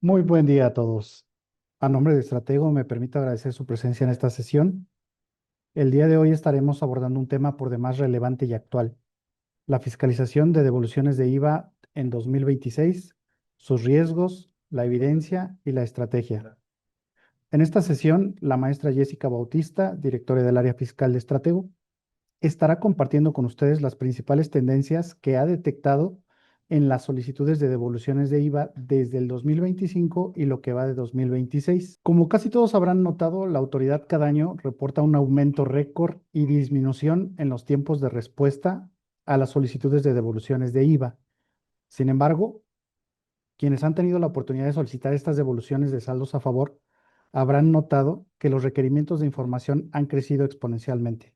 Muy buen día a todos. A nombre de Estratego, me permito agradecer su presencia en esta sesión. El día de hoy estaremos abordando un tema por demás relevante y actual: la fiscalización de devoluciones de IVA en 2026, sus riesgos, la evidencia y la estrategia. En esta sesión, la maestra Jessica Bautista, directora del área fiscal de Estratego, estará compartiendo con ustedes las principales tendencias que ha detectado en las solicitudes de devoluciones de IVA desde el 2025 y lo que va de 2026. Como casi todos habrán notado, la autoridad cada año reporta un aumento récord y disminución en los tiempos de respuesta a las solicitudes de devoluciones de IVA. Sin embargo, quienes han tenido la oportunidad de solicitar estas devoluciones de saldos a favor habrán notado que los requerimientos de información han crecido exponencialmente,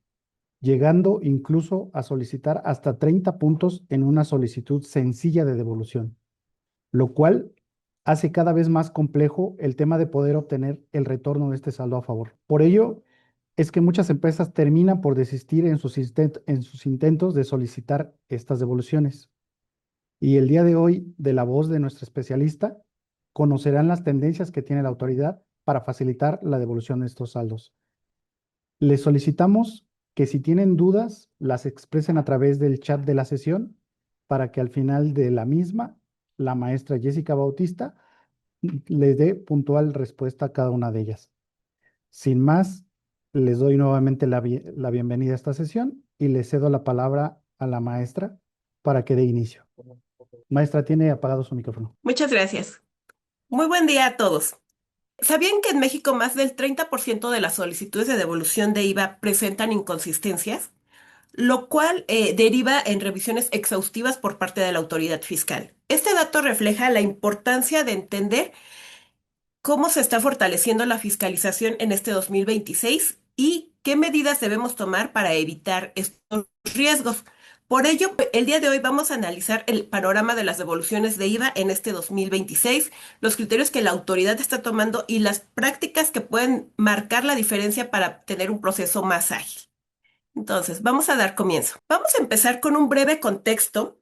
llegando incluso a solicitar hasta 30 puntos en una solicitud sencilla de devolución, lo cual hace cada vez más complejo el tema de poder obtener el retorno de este saldo a favor. Por ello, es que muchas empresas terminan por desistir en sus intentos de solicitar estas devoluciones. Y el día de hoy, de la voz de nuestra especialista, conocerán las tendencias que tiene la autoridad para facilitar la devolución de estos saldos. Les solicitamos que si tienen dudas, las expresen a través del chat de la sesión para que al final de la misma, la maestra Jessica Bautista les dé puntual respuesta a cada una de ellas. Sin más, les doy nuevamente la bienvenida a esta sesión y le cedo la palabra a la maestra para que dé inicio. Maestra, tiene apagado su micrófono. Muchas gracias. Muy buen día a todos. ¿Sabían que en México más del 30% de las solicitudes de devolución de IVA presentan inconsistencias? Lo cual deriva en revisiones exhaustivas por parte de la autoridad fiscal. Este dato refleja la importancia de entender cómo se está fortaleciendo la fiscalización en este 2026 y qué medidas debemos tomar para evitar estos riesgos. Por ello, el día de hoy vamos a analizar el panorama de las devoluciones de IVA en este 2026, los criterios que la autoridad está tomando y las prácticas que pueden marcar la diferencia para tener un proceso más ágil. Entonces, vamos a dar comienzo. Vamos a empezar con un breve contexto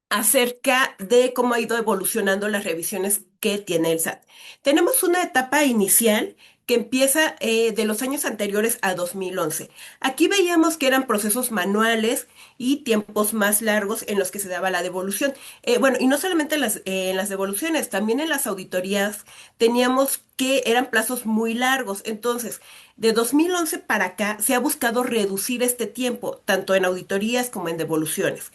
acerca de cómo ha ido evolucionando las revisiones que tiene el SAT. Tenemos una etapa inicial que empieza de los años anteriores a 2011. Aquí veíamos que eran procesos manuales y tiempos más largos en los que se daba la devolución. Bueno, y no solamente en las devoluciones, también en las auditorías teníamos que eran plazos muy largos. Entonces, de 2011 para acá se ha buscado reducir este tiempo, tanto en auditorías como en devoluciones.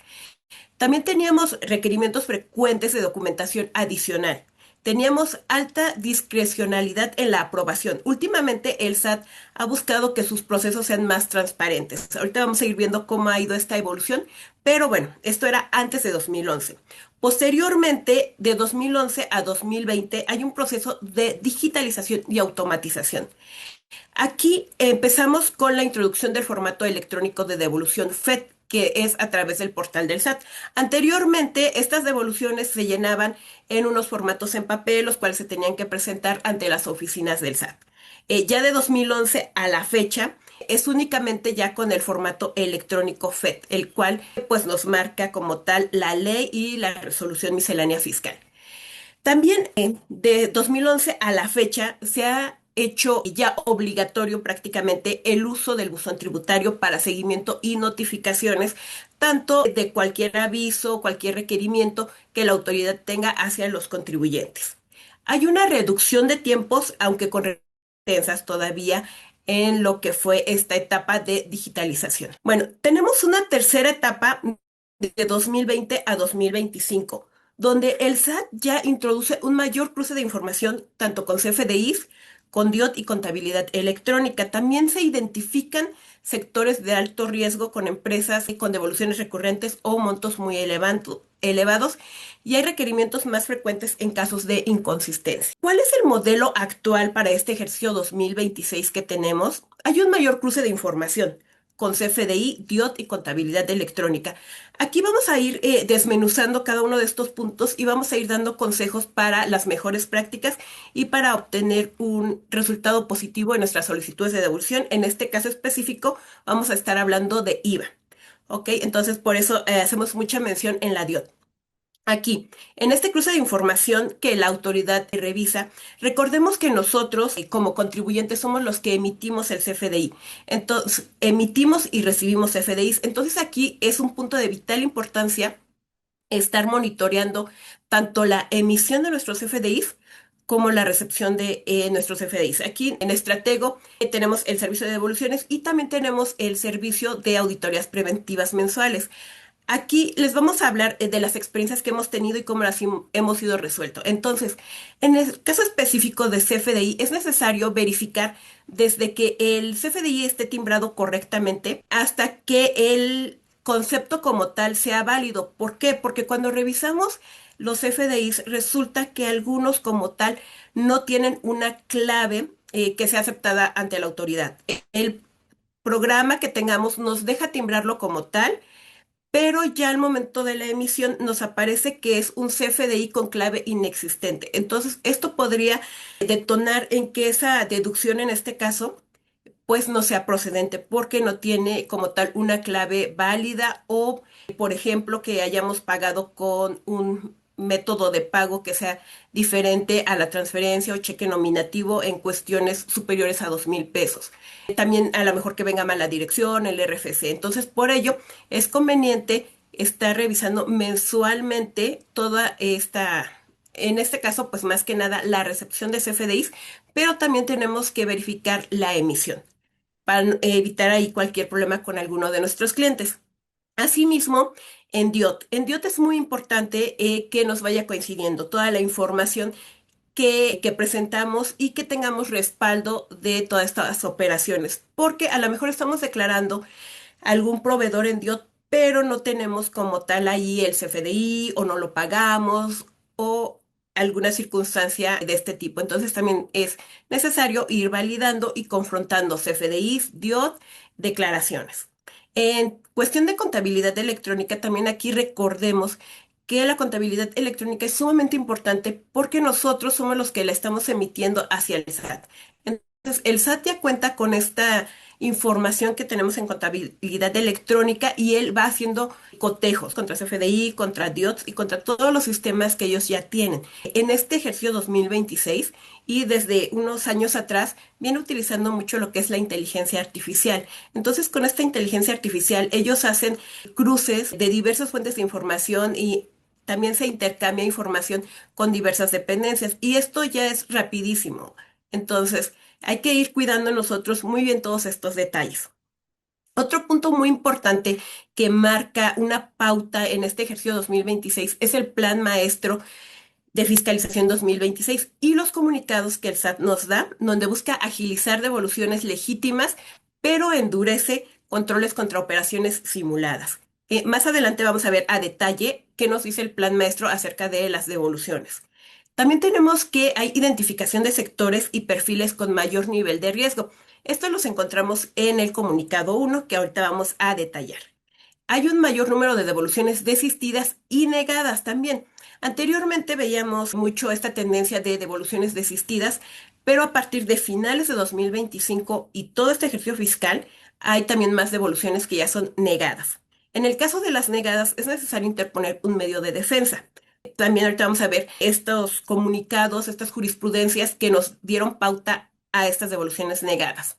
También teníamos requerimientos frecuentes de documentación adicional. Teníamos alta discrecionalidad en la aprobación. Últimamente el SAT ha buscado que sus procesos sean más transparentes. Ahorita vamos a ir viendo cómo ha ido esta evolución, pero bueno, esto era antes de 2011. Posteriormente, de 2011 a 2020, hay un proceso de digitalización y automatización. Aquí empezamos con la introducción del formato electrónico de devolución FED, que es a través del portal del SAT. Anteriormente, estas devoluciones se llenaban en unos formatos en papel, los cuales se tenían que presentar ante las oficinas del SAT. Ya de 2011 a la fecha, es únicamente ya con el formato electrónico FED, el cual pues nos marca como tal la ley y la resolución miscelánea fiscal. También de 2011 a la fecha se ha hecho ya obligatorio prácticamente el uso del buzón tributario para seguimiento y notificaciones, tanto de cualquier aviso, cualquier requerimiento que la autoridad tenga hacia los contribuyentes. Hay una reducción de tiempos, aunque con recompensas todavía en lo que fue esta etapa de digitalización. Bueno, tenemos una tercera etapa de 2020 a 2025 donde el SAT ya introduce un mayor cruce de información tanto con CFDIs, con DIOT y contabilidad electrónica. También se identifican sectores de alto riesgo con empresas con devoluciones recurrentes o montos muy elevados y hay requerimientos más frecuentes en casos de inconsistencia. ¿Cuál es el modelo actual para este ejercicio 2026 que tenemos? Hay un mayor cruce de información con CFDI, DIOT y contabilidad electrónica. Aquí vamos a ir desmenuzando cada uno de estos puntos y vamos a ir dando consejos para las mejores prácticas y para obtener un resultado positivo en nuestras solicitudes de devolución. En este caso específico vamos a estar hablando de IVA. ¿Ok? Entonces por eso hacemos mucha mención en la DIOT. Aquí, en este cruce de información que la autoridad revisa, recordemos que nosotros, como contribuyentes, somos los que emitimos el CFDI. Entonces, emitimos y recibimos CFDIs. Entonces, aquí es un punto de vital importancia estar monitoreando tanto la emisión de nuestros CFDIs como la recepción de nuestros CFDIs. Aquí en Estratego tenemos el servicio de devoluciones y también tenemos el servicio de auditorías preventivas mensuales. Aquí les vamos a hablar de las experiencias que hemos tenido y cómo las hemos ido resuelto. Entonces, en el caso específico de CFDI, es necesario verificar desde que el CFDI esté timbrado correctamente hasta que el concepto como tal sea válido. ¿Por qué? Porque cuando revisamos los CFDIs, resulta que algunos como tal no tienen una clave que sea aceptada ante la autoridad. El programa que tengamos nos deja timbrarlo como tal, pero ya al momento de la emisión nos aparece que es un CFDI con clave inexistente. Entonces, esto podría detonar en que esa deducción en este caso pues no sea procedente porque no tiene como tal una clave válida o, por ejemplo, que hayamos pagado con un método de pago que sea diferente a la transferencia o cheque nominativo en cuestiones superiores a 2,000 pesos. También a lo mejor que venga mal la dirección, el RFC. Entonces, por ello, es conveniente estar revisando mensualmente toda esta, en este caso, pues más que nada la recepción de CFDIs, pero también tenemos que verificar la emisión para evitar ahí cualquier problema con alguno de nuestros clientes. Asimismo, en DIOT es muy importante que nos vaya coincidiendo toda la información que presentamos y que tengamos respaldo de todas estas operaciones, porque a lo mejor estamos declarando algún proveedor en DIOT, pero no tenemos como tal ahí el CFDI o no lo pagamos o alguna circunstancia de este tipo. Entonces también es necesario ir validando y confrontando CFDIs, DIOT, declaraciones. En cuestión de contabilidad electrónica, también aquí recordemos que la contabilidad electrónica es sumamente importante porque nosotros somos los que la estamos emitiendo hacia el SAT. Entonces, el SAT ya cuenta con esta información que tenemos en contabilidad electrónica y él va haciendo cotejos contra CFDI, contra DIOTS y contra todos los sistemas que ellos ya tienen. En este ejercicio 2026 y desde unos años atrás viene utilizando mucho lo que es la inteligencia artificial. Entonces, con esta inteligencia artificial, ellos hacen cruces de diversas fuentes de información y también se intercambia información con diversas dependencias y esto ya es rapidísimo. Entonces, hay que ir cuidando nosotros muy bien todos estos detalles. Otro punto muy importante que marca una pauta en este ejercicio 2026 es el Plan Maestro de Fiscalización 2026 y los comunicados que el SAT nos da, donde busca agilizar devoluciones legítimas, pero endurece controles contra operaciones simuladas. Más adelante vamos a ver a detalle qué nos dice el Plan Maestro acerca de las devoluciones. También tenemos que hay identificación de sectores y perfiles con mayor nivel de riesgo. Esto los encontramos en el comunicado 1 que ahorita vamos a detallar. Hay un mayor número de devoluciones desistidas y negadas también. Anteriormente veíamos mucho esta tendencia de devoluciones desistidas, pero a partir de finales de 2025 y todo este ejercicio fiscal, hay también más devoluciones que ya son negadas. En el caso de las negadas, es necesario interponer un medio de defensa. También ahorita vamos a ver estos comunicados, estas jurisprudencias que nos dieron pauta a estas devoluciones negadas.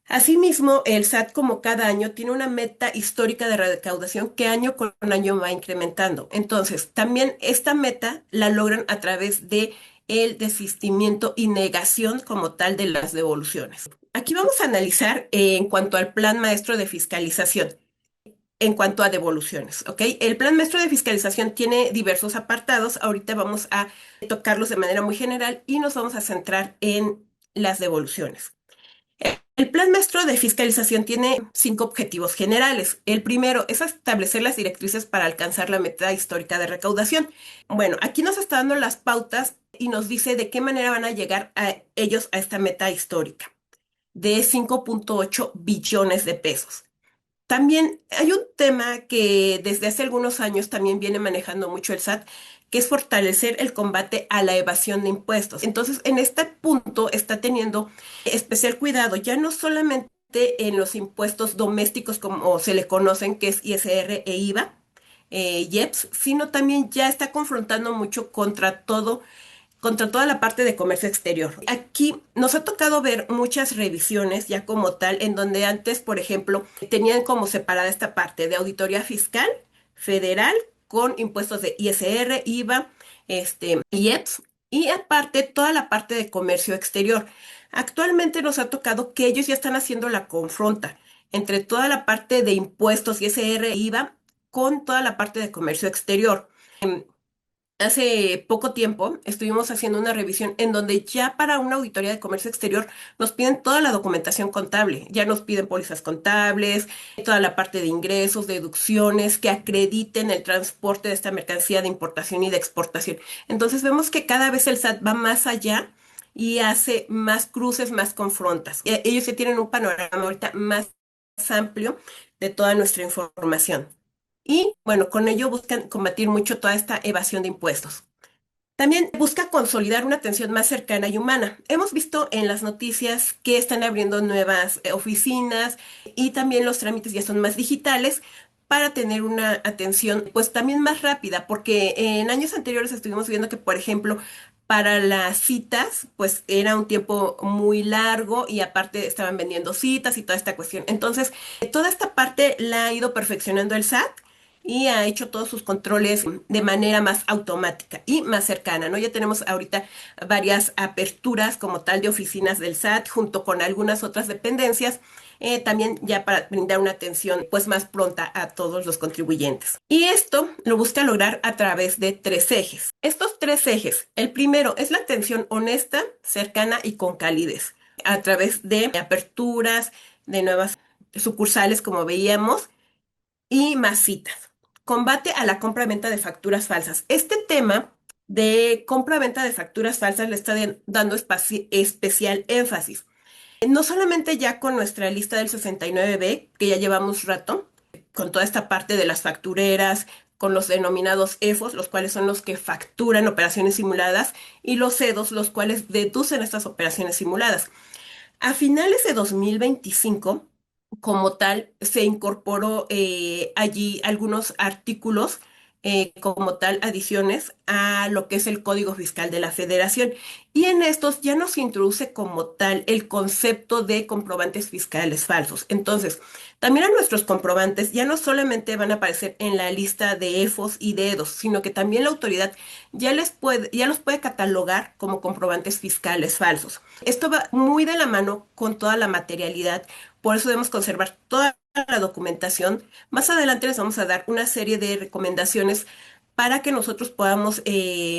Asimismo, el SAT, como cada año, tiene una meta histórica de recaudación que año con año va incrementando. Entonces, también esta meta la logran a través de el desistimiento y negación como tal de las devoluciones. Aquí vamos a analizar en cuanto al plan maestro de fiscalización, en cuanto a devoluciones, ¿ok? El plan maestro de fiscalización tiene diversos apartados. Ahorita vamos a tocarlos de manera muy general y nos vamos a centrar en las devoluciones. El plan maestro de fiscalización tiene 5 objetivos generales. El primero es establecer las directrices para alcanzar la meta histórica de recaudación. Bueno, aquí nos está dando las pautas y nos dice de qué manera van a llegar a ellos a esta meta histórica de 5,8 billones de pesos. También hay un tema que desde hace algunos años también viene manejando mucho el SAT, que es fortalecer el combate a la evasión de impuestos. Entonces, en este punto está teniendo especial cuidado, ya no solamente en los impuestos domésticos como se le conocen, que es ISR e IVA, IEPS, sino también ya está confrontando mucho contra toda la parte de comercio exterior. Aquí nos ha tocado ver muchas revisiones ya como tal, en donde antes, por ejemplo, tenían como separada esta parte de auditoría fiscal federal con impuestos de ISR, IVA, IEPS, y aparte toda la parte de comercio exterior. Actualmente nos ha tocado que ellos ya están haciendo la confronta entre toda la parte de impuestos ISR, IVA, con toda la parte de comercio exterior. Hace poco tiempo estuvimos haciendo una revisión en donde ya para una auditoría de comercio exterior nos piden toda la documentación contable, ya nos piden pólizas contables, toda la parte de ingresos, deducciones que acrediten el transporte de esta mercancía de importación y de exportación. Entonces vemos que cada vez el SAT va más allá y hace más cruces, más confrontas. Ellos se tienen un panorama ahorita más amplio de toda nuestra información. Y bueno, con ello buscan combatir mucho toda esta evasión de impuestos. También busca consolidar una atención más cercana y humana. Hemos visto en las noticias que están abriendo nuevas oficinas y también los trámites ya son más digitales para tener una atención pues también más rápida, porque en años anteriores estuvimos viendo que, por ejemplo, para las citas, pues era un tiempo muy largo y aparte estaban vendiendo citas y toda esta cuestión. Entonces, toda esta parte la ha ido perfeccionando el SAT y ha hecho todos sus controles de manera más automática y más cercana, ¿no? Ya tenemos ahorita varias aperturas como tal de oficinas del SAT junto con algunas otras dependencias, también ya para brindar una atención pues más pronta a todos los contribuyentes. Y esto lo busca lograr a través de tres ejes. Estos tres ejes, el primero es la atención honesta, cercana y con calidez, a través de aperturas, de nuevas sucursales como veíamos y más citas. Combate a la compra-venta de facturas falsas. Este tema de compra-venta de facturas falsas le está dando especial énfasis. No solamente ya con nuestra lista del 69B, que ya llevamos rato, con toda esta parte de las factureras, con los denominados EFOS, los cuales son los que facturan operaciones simuladas, y los CEDOS, los cuales deducen estas operaciones simuladas. A finales de 2025, como tal, se incorporó allí algunos artículos, como tal, adiciones a lo que es el Código Fiscal de la Federación. Y en estos ya nos introduce como tal el concepto de comprobantes fiscales falsos. Entonces, también a nuestros comprobantes ya no solamente van a aparecer en la lista de EFOS y de EDOS, sino que también la autoridad ya los puede catalogar como comprobantes fiscales falsos. Esto va muy de la mano con toda la materialidad, por eso debemos conservar toda la documentación. Más adelante les vamos a dar una serie de recomendaciones para que nosotros podamos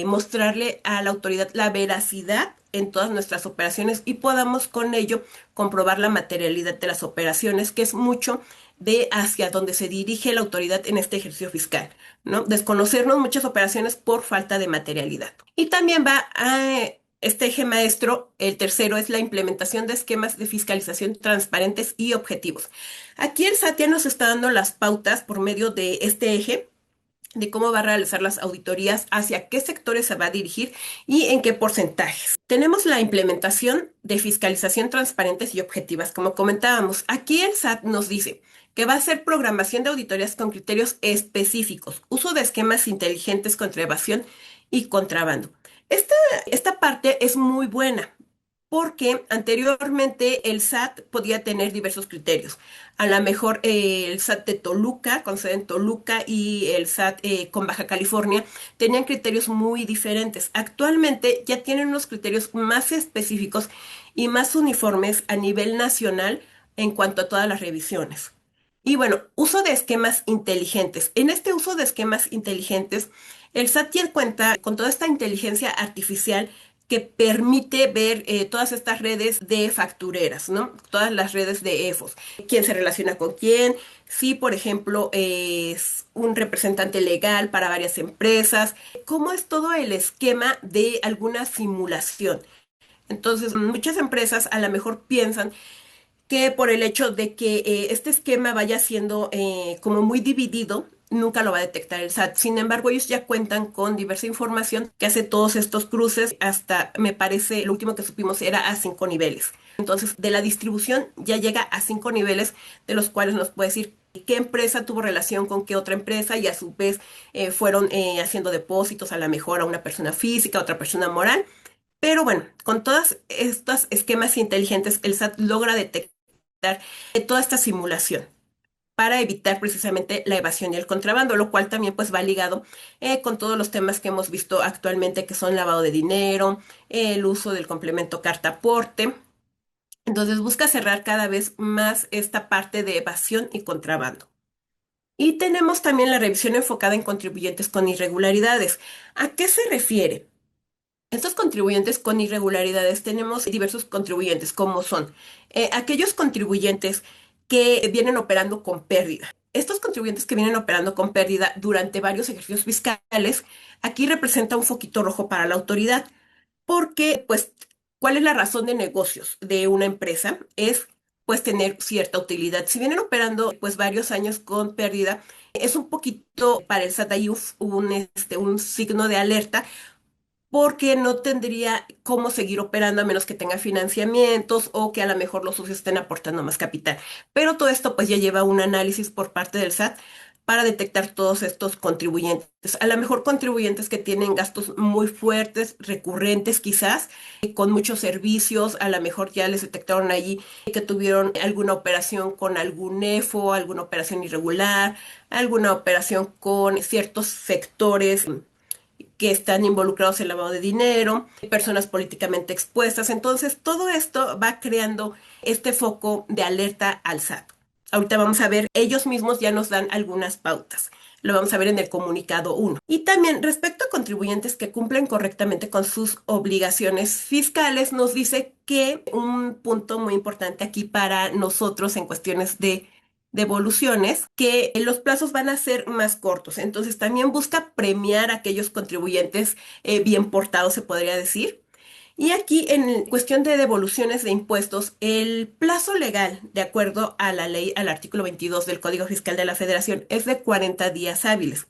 mostrarle a la autoridad la veracidad en todas nuestras operaciones y podamos con ello comprobar la materialidad de las operaciones, que es mucho de hacia donde se dirige la autoridad en este ejercicio fiscal, ¿no? Desconocernos muchas operaciones por falta de materialidad. Y también va a este eje maestro, el tercero, es la implementación de esquemas de fiscalización transparentes y objetivos. Aquí el SAT ya nos está dando las pautas por medio de este eje de cómo va a realizar las auditorías, hacia qué sectores se va a dirigir y en qué porcentajes. Tenemos la implementación de fiscalización transparentes y objetivas, como comentábamos. Aquí el SAT nos dice que va a hacer programación de auditorías con criterios específicos, uso de esquemas inteligentes contra evasión y contrabando. Esta, esta parte es muy buena porque anteriormente el SAT podía tener diversos criterios. A lo mejor el SAT de Toluca, con sede en Toluca, y el SAT con Baja California tenían criterios muy diferentes. Actualmente ya tienen unos criterios más específicos y más uniformes a nivel nacional en cuanto a todas las revisiones. Y bueno, uso de esquemas inteligentes. En este uso de esquemas inteligentes, el SAT ya cuenta con toda esta inteligencia artificial que permite ver todas estas redes de factureras, ¿no? Todas las redes de EFOS. ¿Quién se relaciona con quién? Si, por ejemplo, es un representante legal para varias empresas. ¿Cómo es todo el esquema de alguna simulación? Entonces, muchas empresas a lo mejor piensan que por el hecho de que este esquema vaya siendo como muy dividido, nunca lo va a detectar el SAT. Sin embargo, ellos ya cuentan con diversa información que hace todos estos cruces, hasta, me parece, lo último que supimos era a 5 niveles. Entonces, de la distribución ya llega a 5 niveles, de los cuales nos puede decir qué empresa tuvo relación con qué otra empresa y a su vez fueron haciendo depósitos a la mejor a una persona física, a otra persona moral. Pero bueno, con todos estos esquemas inteligentes, el SAT logra detectar toda esta simulación para evitar precisamente la evasión y el contrabando, lo cual también pues va ligado con todos los temas que hemos visto actualmente, que son lavado de dinero, el uso del complemento carta aporte. Entonces busca cerrar cada vez más esta parte de evasión y contrabando. Y tenemos también la revisión enfocada en contribuyentes con irregularidades. ¿A qué se refiere? Estos contribuyentes con irregularidades, tenemos diversos contribuyentes, como son aquellos contribuyentes que vienen operando con pérdida. Estos contribuyentes que vienen operando con pérdida durante varios ejercicios fiscales, aquí representa un foquito rojo para la autoridad, porque, pues, ¿cuál es la razón de negocios de una empresa? Es, pues, tener cierta utilidad. Si vienen operando, pues, varios años con pérdida, es un poquito para el SAT ahí un signo de alerta porque no tendría cómo seguir operando a menos que tenga financiamientos o que a lo mejor los socios estén aportando más capital. Pero todo esto pues ya lleva un análisis por parte del SAT para detectar todos estos contribuyentes. A lo mejor contribuyentes que tienen gastos muy fuertes, recurrentes quizás, con muchos servicios, a lo mejor ya les detectaron allí que tuvieron alguna operación con algún EFO, alguna operación irregular, alguna operación con ciertos sectores que están involucrados en lavado de dinero, personas políticamente expuestas. Entonces, todo esto va creando este foco de alerta al SAT. Ahorita vamos a ver, ellos mismos ya nos dan algunas pautas. Lo vamos a ver en el comunicado 1. Y también respecto a contribuyentes que cumplen correctamente con sus obligaciones fiscales, nos dice que un punto muy importante aquí para nosotros en cuestiones de devoluciones, que los plazos van a ser más cortos. Entonces también busca premiar a aquellos contribuyentes bien portados, se podría decir. Y aquí en cuestión de devoluciones de impuestos, el plazo legal, de acuerdo a la ley, al artículo 22 del Código Fiscal de la Federación, es de 40 días hábiles.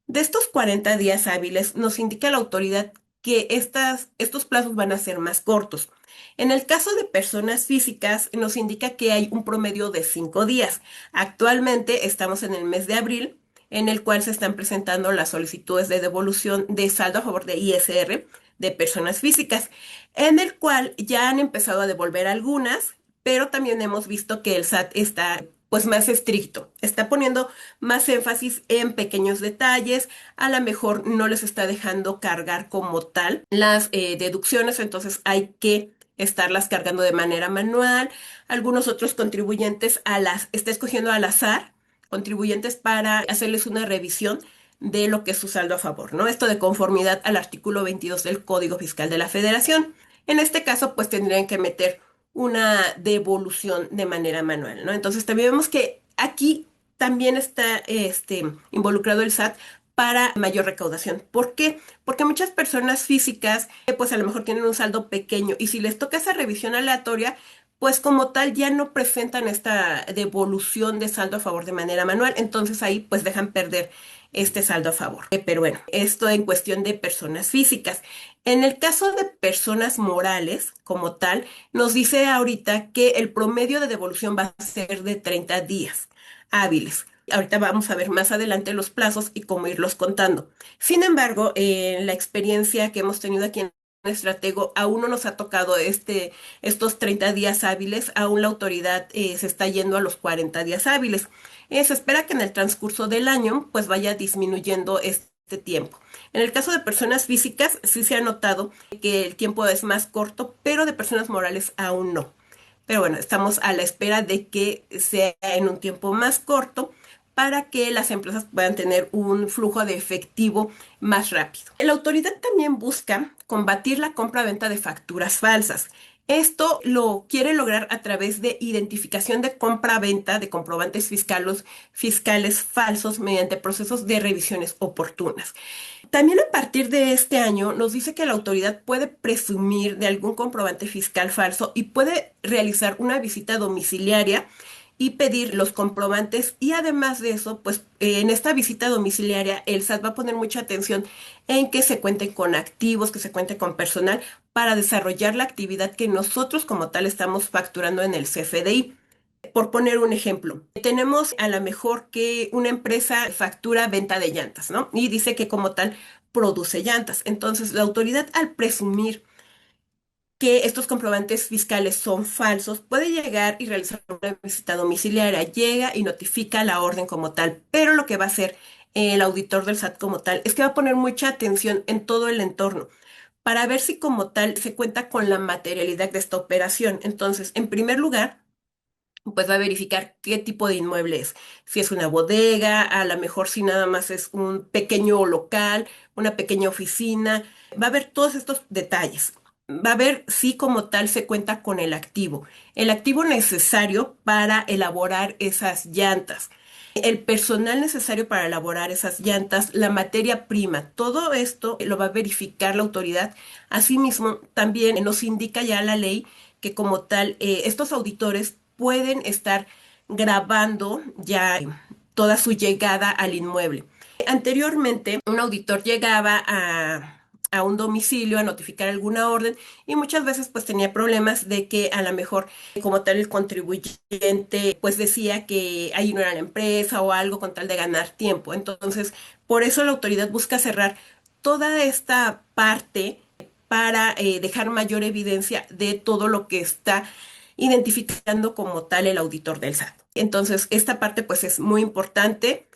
De estos 40 días hábiles, nos indica la autoridad que estos plazos van a ser más cortos. En el caso de personas físicas, nos indica que hay un promedio de 5 días. Actualmente estamos en el mes de abril, en el cual se están presentando las solicitudes de devolución de saldo a favor de ISR de personas físicas, en el cual ya han empezado a devolver algunas, pero también hemos visto que el SAT está pues más estricto, está poniendo más énfasis en pequeños detalles, a lo mejor no les está dejando cargar como tal las deducciones, entonces hay que estarlas cargando de manera manual. Algunos otros contribuyentes está escogiendo al azar contribuyentes para hacerles una revisión de lo que es su saldo a favor, ¿no? Esto de conformidad al artículo 22 del Código Fiscal de la Federación. En este caso, pues tendrían que meter una devolución de manera manual, ¿no? Entonces también vemos que aquí también está involucrado el SAT para mayor recaudación. ¿Por qué? Porque muchas personas físicas, pues a lo mejor tienen un saldo pequeño y si les toca esa revisión aleatoria, pues como tal ya no presentan esta devolución de saldo a favor de manera manual, entonces ahí pues dejan perder este saldo a favor. Pero bueno, esto en cuestión de personas físicas. En el caso de personas morales, como tal, nos dice ahorita que el promedio de devolución va a ser de 30 días hábiles. Ahorita vamos a ver más adelante los plazos y cómo irlos contando. Sin embargo, en la experiencia que hemos tenido aquí en Estratego, aún no nos ha tocado estos 30 días hábiles, aún la autoridad se está yendo a los 40 días hábiles. Se espera que en el transcurso del año pues vaya disminuyendo este tiempo. En el caso de personas físicas sí se ha notado que el tiempo es más corto, pero de personas morales aún no. Pero bueno, estamos a la espera de que sea en un tiempo más corto para que las empresas puedan tener un flujo de efectivo más rápido. La autoridad también busca combatir la compra-venta de facturas falsas. Esto lo quiere lograr a través de identificación de compra-venta de comprobantes fiscales falsos mediante procesos de revisiones oportunas. También a partir de este año nos dice que la autoridad puede presumir de algún comprobante fiscal falso y puede realizar una visita domiciliaria y pedir los comprobantes y además de eso, pues en esta visita domiciliaria el SAT va a poner mucha atención en que se cuenten con activos, que se cuente con personal para desarrollar la actividad que nosotros como tal estamos facturando en el CFDI. Por poner un ejemplo, tenemos a lo mejor que una empresa factura venta de llantas, ¿no? Y dice que como tal produce llantas. Entonces, la autoridad al presumir que estos comprobantes fiscales son falsos, puede llegar y realizar una visita domiciliaria, llega y notifica la orden como tal, pero lo que va a hacer el auditor del SAT como tal es que va a poner mucha atención en todo el entorno para ver si como tal se cuenta con la materialidad de esta operación. Entonces, en primer lugar, pues va a verificar qué tipo de inmueble es. Si es una bodega, a lo mejor si nada más es un pequeño local, una pequeña oficina. Va a ver todos estos detalles. Va a ver si como tal se cuenta con el activo necesario para elaborar esas llantas, el personal necesario para elaborar esas llantas, la materia prima, todo esto lo va a verificar la autoridad. Asimismo, también nos indica ya la ley que como tal estos auditores pueden estar grabando ya toda su llegada al inmueble. Anteriormente, un auditor llegaba a un domicilio a notificar alguna orden y muchas veces pues tenía problemas de que a lo mejor como tal el contribuyente pues decía que ahí no era la empresa o algo con tal de ganar tiempo. Entonces, por eso la autoridad busca cerrar toda esta parte para dejar mayor evidencia de todo lo que está identificando como tal el auditor del SAT. Entonces, esta parte pues es muy importante,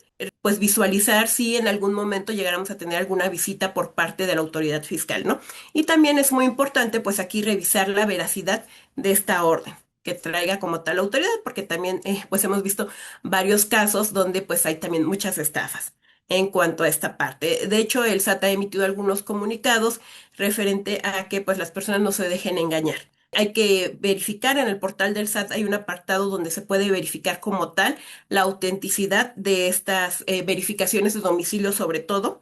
pues visualizar si en algún momento llegáramos a tener alguna visita por parte de la autoridad fiscal, ¿no? Y también es muy importante pues aquí revisar la veracidad de esta orden que traiga como tal la autoridad, porque también pues hemos visto varios casos donde pues hay también muchas estafas en cuanto a esta parte. De hecho, el SAT ha emitido algunos comunicados referente a que pues las personas no se dejen engañar. Hay que verificar en el portal del SAT, hay un apartado donde se puede verificar como tal la autenticidad de estas verificaciones de domicilio sobre todo,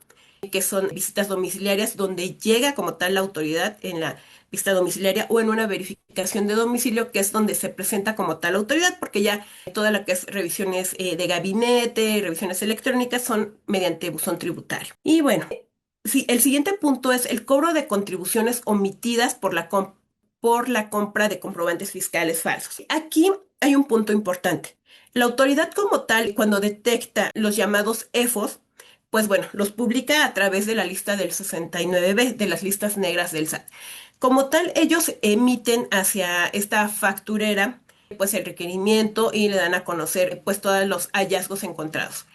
que son visitas domiciliarias donde llega como tal la autoridad en la visita domiciliaria o en una verificación de domicilio que es donde se presenta como tal autoridad porque ya toda la que es revisiones de gabinete, revisiones electrónicas son mediante buzón tributario. Y bueno, sí, el siguiente punto es el cobro de contribuciones omitidas por la compra de comprobantes fiscales falsos. Aquí hay un punto importante. La autoridad como tal, cuando detecta los llamados EFOS, pues bueno, los publica a través de la lista del 69B, de las listas negras del SAT. Como tal, ellos emiten hacia esta facturera pues el requerimiento y le dan a conocer pues todos los hallazgos encontrados.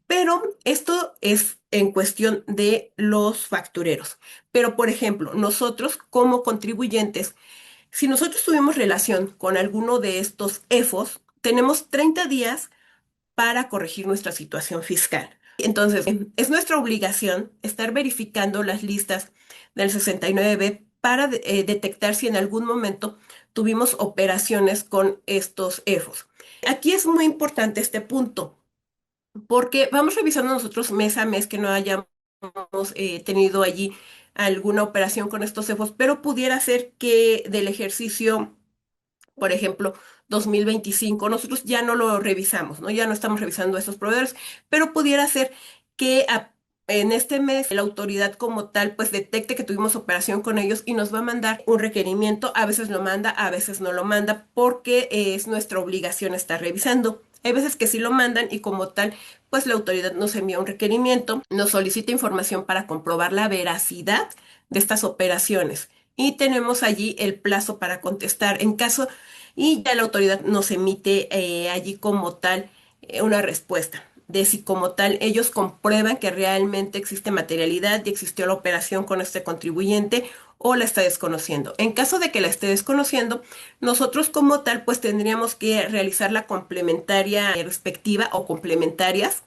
Pero esto es en cuestión de los factureros. Pero, por ejemplo, nosotros como contribuyentes, si nosotros tuvimos relación con alguno de estos EFOS, tenemos 30 días para corregir nuestra situación fiscal. Entonces, es nuestra obligación estar verificando las listas del 69B para detectar si en algún momento tuvimos operaciones con estos EFOS. Aquí es muy importante este punto porque vamos revisando nosotros mes a mes que no hayamos tenido allí alguna operación con estos cefos, pero pudiera ser que del ejercicio, por ejemplo, 2025, nosotros ya no lo revisamos, ¿no? Ya no estamos revisando esos proveedores, pero pudiera ser que en este mes la autoridad como tal pues detecte que tuvimos operación con ellos y nos va a mandar un requerimiento, a veces lo manda, a veces no lo manda, porque es nuestra obligación estar revisando. Hay veces que sí lo mandan y como tal, pues la autoridad nos envía un requerimiento, nos solicita información para comprobar la veracidad de estas operaciones. Y tenemos allí el plazo para contestar en caso y ya la autoridad nos emite allí como tal una respuesta de si como tal ellos comprueban que realmente existe materialidad y existió la operación con este contribuyente o la está desconociendo. En caso de que la esté desconociendo, nosotros como tal pues tendríamos que realizar la complementaria respectiva o complementarias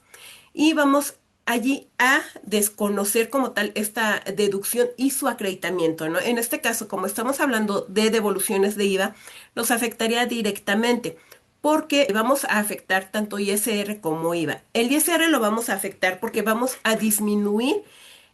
y vamos allí a desconocer como tal esta deducción y su acreditamiento, ¿no? En este caso, como estamos hablando de devoluciones de IVA, nos afectaría directamente porque vamos a afectar tanto ISR como IVA. El ISR lo vamos a afectar porque vamos a disminuir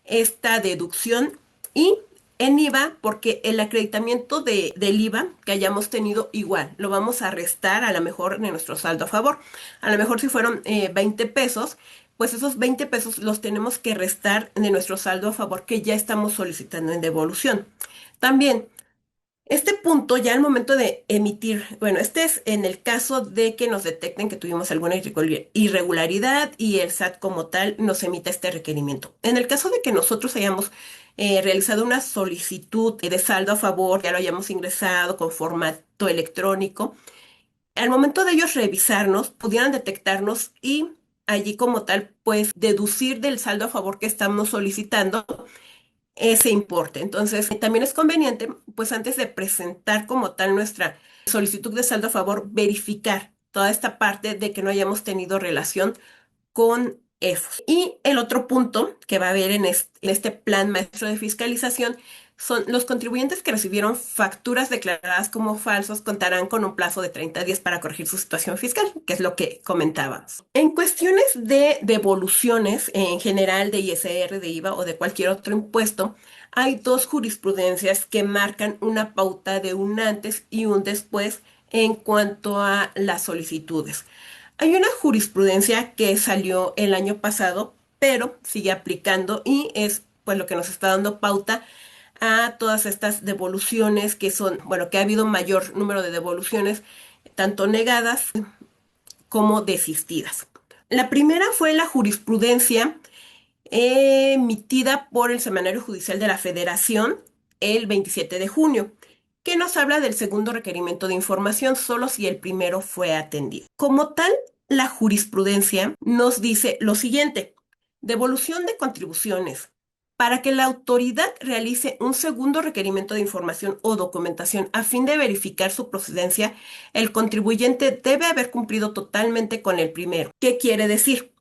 esta deducción y en IVA, porque el acreditamiento del IVA que hayamos tenido igual, lo vamos a restar a lo mejor de nuestro saldo a favor. A lo mejor si fueron 20 pesos, pues esos 20 pesos los tenemos que restar de nuestro saldo a favor que ya estamos solicitando en devolución. También Este punto, ya al momento de emitir, bueno, este es en el caso de que nos detecten que tuvimos alguna irregularidad y el SAT como tal nos emita este requerimiento. En el caso de que nosotros hayamos realizado una solicitud de saldo a favor, ya lo hayamos ingresado con formato electrónico, al momento de ellos revisarnos, pudieran detectarnos y allí como tal, pues deducir del saldo a favor que estamos solicitando ese importe. Entonces, también es conveniente, pues antes de presentar como tal nuestra solicitud de saldo a favor, verificar toda esta parte de que no hayamos tenido relación con EFOS. Y el otro punto que va a haber en este plan maestro de fiscalización son los contribuyentes que recibieron facturas declaradas como falsos contarán con un plazo de 30 días para corregir su situación fiscal, que es lo que comentábamos. En cuestiones de devoluciones en general de ISR, de IVA o de cualquier otro impuesto, hay dos jurisprudencias que marcan una pauta de un antes y un después en cuanto a las solicitudes. Hay una jurisprudencia que salió el año pasado, pero sigue aplicando y es pues lo que nos está dando pauta a todas estas devoluciones que son, bueno, que ha habido mayor número de devoluciones, tanto negadas como desistidas. La primera fue la jurisprudencia emitida por el Semanario Judicial de la Federación el 27 de junio, que nos habla del segundo requerimiento de información solo si el primero fue atendido. Como tal, la jurisprudencia nos dice lo siguiente: devolución de contribuciones. Para que la autoridad realice un segundo requerimiento de información o documentación a fin de verificar su procedencia, el contribuyente debe haber cumplido totalmente con el primero. ¿Qué quiere decir?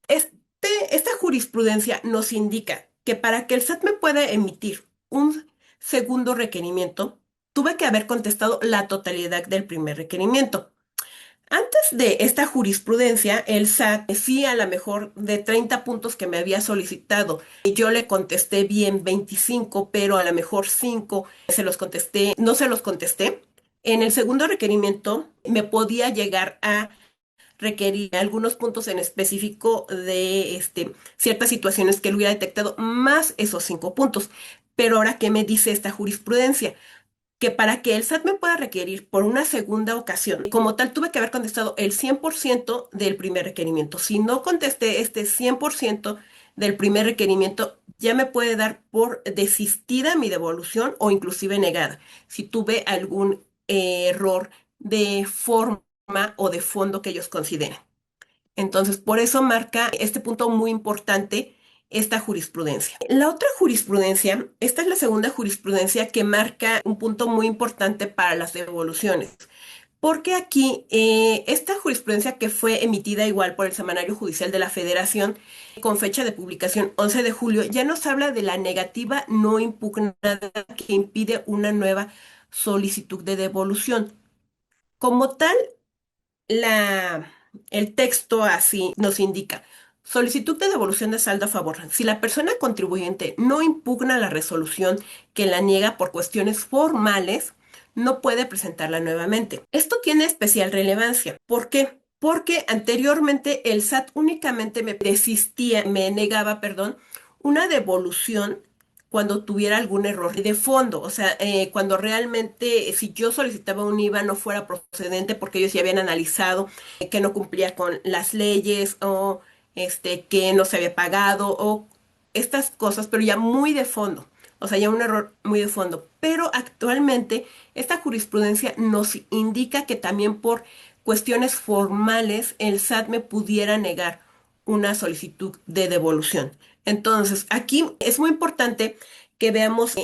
Esta jurisprudencia nos indica que para que el SAT me pueda emitir un segundo requerimiento, tuve que haber contestado la totalidad del primer requerimiento. Antes de esta jurisprudencia, el SAT, sí, a lo mejor de 30 puntos que me había solicitado, yo le contesté bien 25, pero a lo mejor 5 se los contesté, no se los contesté. En el segundo requerimiento me podía llegar a requerir algunos puntos en específico de ciertas situaciones que él hubiera detectado, más esos 5 puntos. Pero ahora, ¿qué me dice esta jurisprudencia? Que para que el SAT me pueda requerir por una segunda ocasión, como tal, tuve que haber contestado el 100% del primer requerimiento. Si no contesté este 100% del primer requerimiento, ya me puede dar por desistida mi devolución o inclusive negada, si tuve algún error de forma o de fondo que ellos consideren. Entonces, por eso marca este punto muy importante esta jurisprudencia. La otra jurisprudencia, esta es la segunda jurisprudencia que marca un punto muy importante para las devoluciones, porque aquí esta jurisprudencia que fue emitida igual por el Semanario Judicial de la Federación con fecha de publicación 11 de julio, ya nos habla de la negativa no impugnada que impide una nueva solicitud de devolución. Como tal, la, el texto así nos indica: solicitud de devolución de saldo a favor. Si la persona contribuyente no impugna la resolución que la niega por cuestiones formales, no puede presentarla nuevamente. Esto tiene especial relevancia. ¿Por qué? Porque anteriormente el SAT únicamente me negaba, perdón, una devolución cuando tuviera algún error de fondo, o sea, cuando realmente si yo solicitaba un IVA no fuera procedente porque ellos ya habían analizado que no cumplía con las leyes o que no se había pagado o estas cosas, pero ya muy de fondo, o sea, ya un error muy de fondo. Pero actualmente esta jurisprudencia nos indica que también por cuestiones formales el SAT me pudiera negar una solicitud de devolución. Entonces, aquí es muy importante que veamos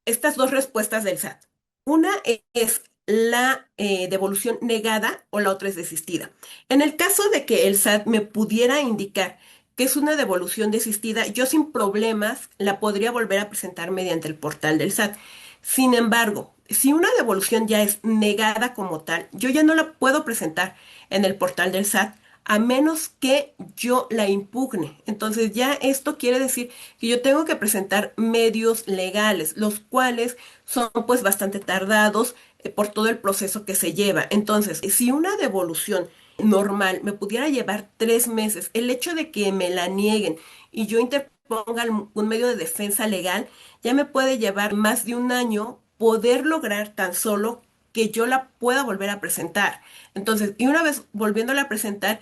estas dos respuestas del SAT. Una es la devolución negada o la otra es desistida. En el caso de que el SAT me pudiera indicar que es una devolución desistida, yo sin problemas la podría volver a presentar mediante el portal del SAT. Sin embargo, si una devolución ya es negada como tal, yo ya no la puedo presentar en el portal del SAT a menos que yo la impugne. Entonces ya esto quiere decir que yo tengo que presentar medios legales, los cuales son pues bastante tardados por todo el proceso que se lleva. Entonces, si una devolución normal me pudiera llevar 3 meses, el hecho de que me la nieguen y yo interponga un medio de defensa legal, ya me puede llevar más de un año poder lograr tan solo que yo la pueda volver a presentar. Entonces, y una vez volviéndola a presentar,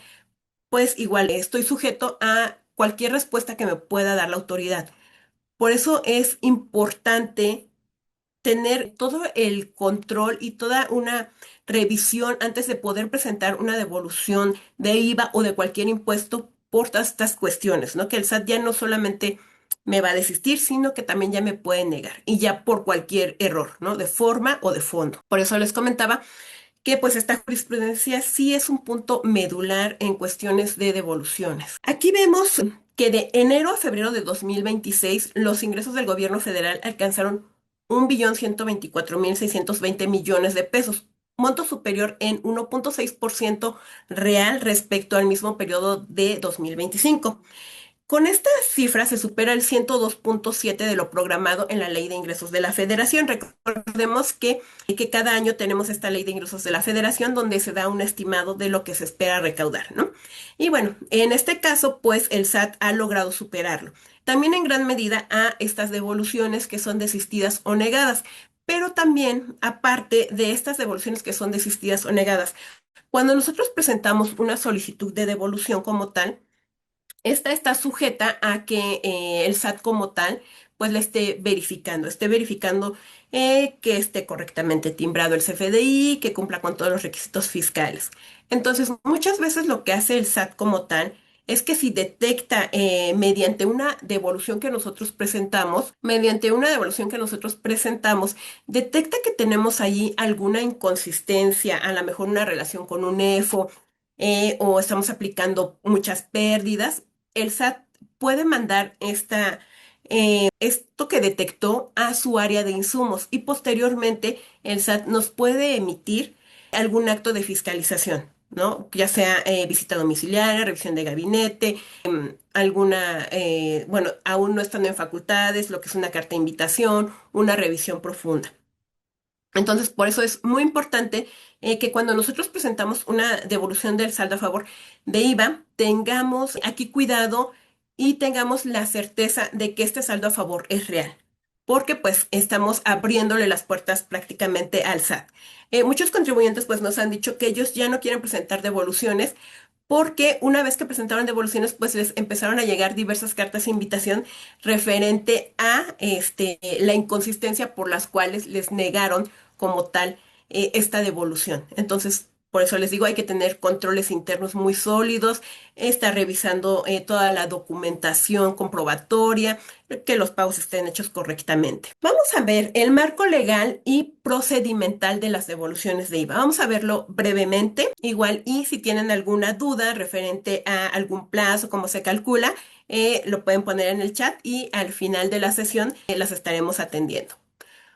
pues igual estoy sujeto a cualquier respuesta que me pueda dar la autoridad. Por eso es importante tener todo el control y toda una revisión antes de poder presentar una devolución de IVA o de cualquier impuesto por todas estas cuestiones, ¿no? Que el SAT ya no solamente me va a desistir, sino que también ya me puede negar y ya por cualquier error, ¿no? De forma o de fondo. Por eso les comentaba que pues esta jurisprudencia sí es un punto medular en cuestiones de devoluciones. Aquí vemos que de enero a febrero de 2026 los ingresos del gobierno federal alcanzaron 1.124.620 millones de pesos, monto superior en 1.6% real respecto al mismo periodo de 2025. Con esta cifra se supera el 102.7 de lo programado en la Ley de Ingresos de la Federación. Recordemos que cada año tenemos esta Ley de Ingresos de la Federación donde se da un estimado de lo que se espera recaudar, ¿no? Y bueno, en este caso, pues el SAT ha logrado superarlo. También en gran medida a estas devoluciones que son desistidas o negadas. Pero también, aparte de estas devoluciones que son desistidas o negadas, cuando nosotros presentamos una solicitud de devolución como tal, esta está sujeta a que el SAT como tal, pues la esté verificando que esté correctamente timbrado el CFDI, que cumpla con todos los requisitos fiscales. Entonces, muchas veces lo que hace el SAT como tal es que si detecta mediante una devolución que nosotros presentamos, detecta que tenemos allí alguna inconsistencia, a lo mejor una relación con un EFO, o estamos aplicando muchas pérdidas, el SAT puede mandar esto que detectó a su área de insumos y posteriormente el SAT nos puede emitir algún acto de fiscalización, ¿no? Ya sea visita domiciliaria, revisión de gabinete, bueno, aún no estando en facultades, lo que es una carta de invitación, una revisión profunda. Entonces, por eso es muy importante que cuando nosotros presentamos una devolución del saldo a favor de IVA, tengamos aquí cuidado y tengamos la certeza de que este saldo a favor es real, porque pues estamos abriéndole las puertas prácticamente al SAT. Muchos contribuyentes pues nos han dicho que ellos ya no quieren presentar devoluciones porque una vez que presentaron devoluciones, pues les empezaron a llegar diversas cartas de invitación referente a la inconsistencia por las cuales les negaron como tal esta devolución. Entonces, por eso les digo, hay que tener controles internos muy sólidos, estar revisando toda la documentación comprobatoria, que los pagos estén hechos correctamente. Vamos a ver el marco legal y procedimental de las devoluciones de IVA. Vamos a verlo brevemente, igual, y si tienen alguna duda referente a algún plazo, cómo se calcula, lo pueden poner en el chat y al final de la sesión las estaremos atendiendo.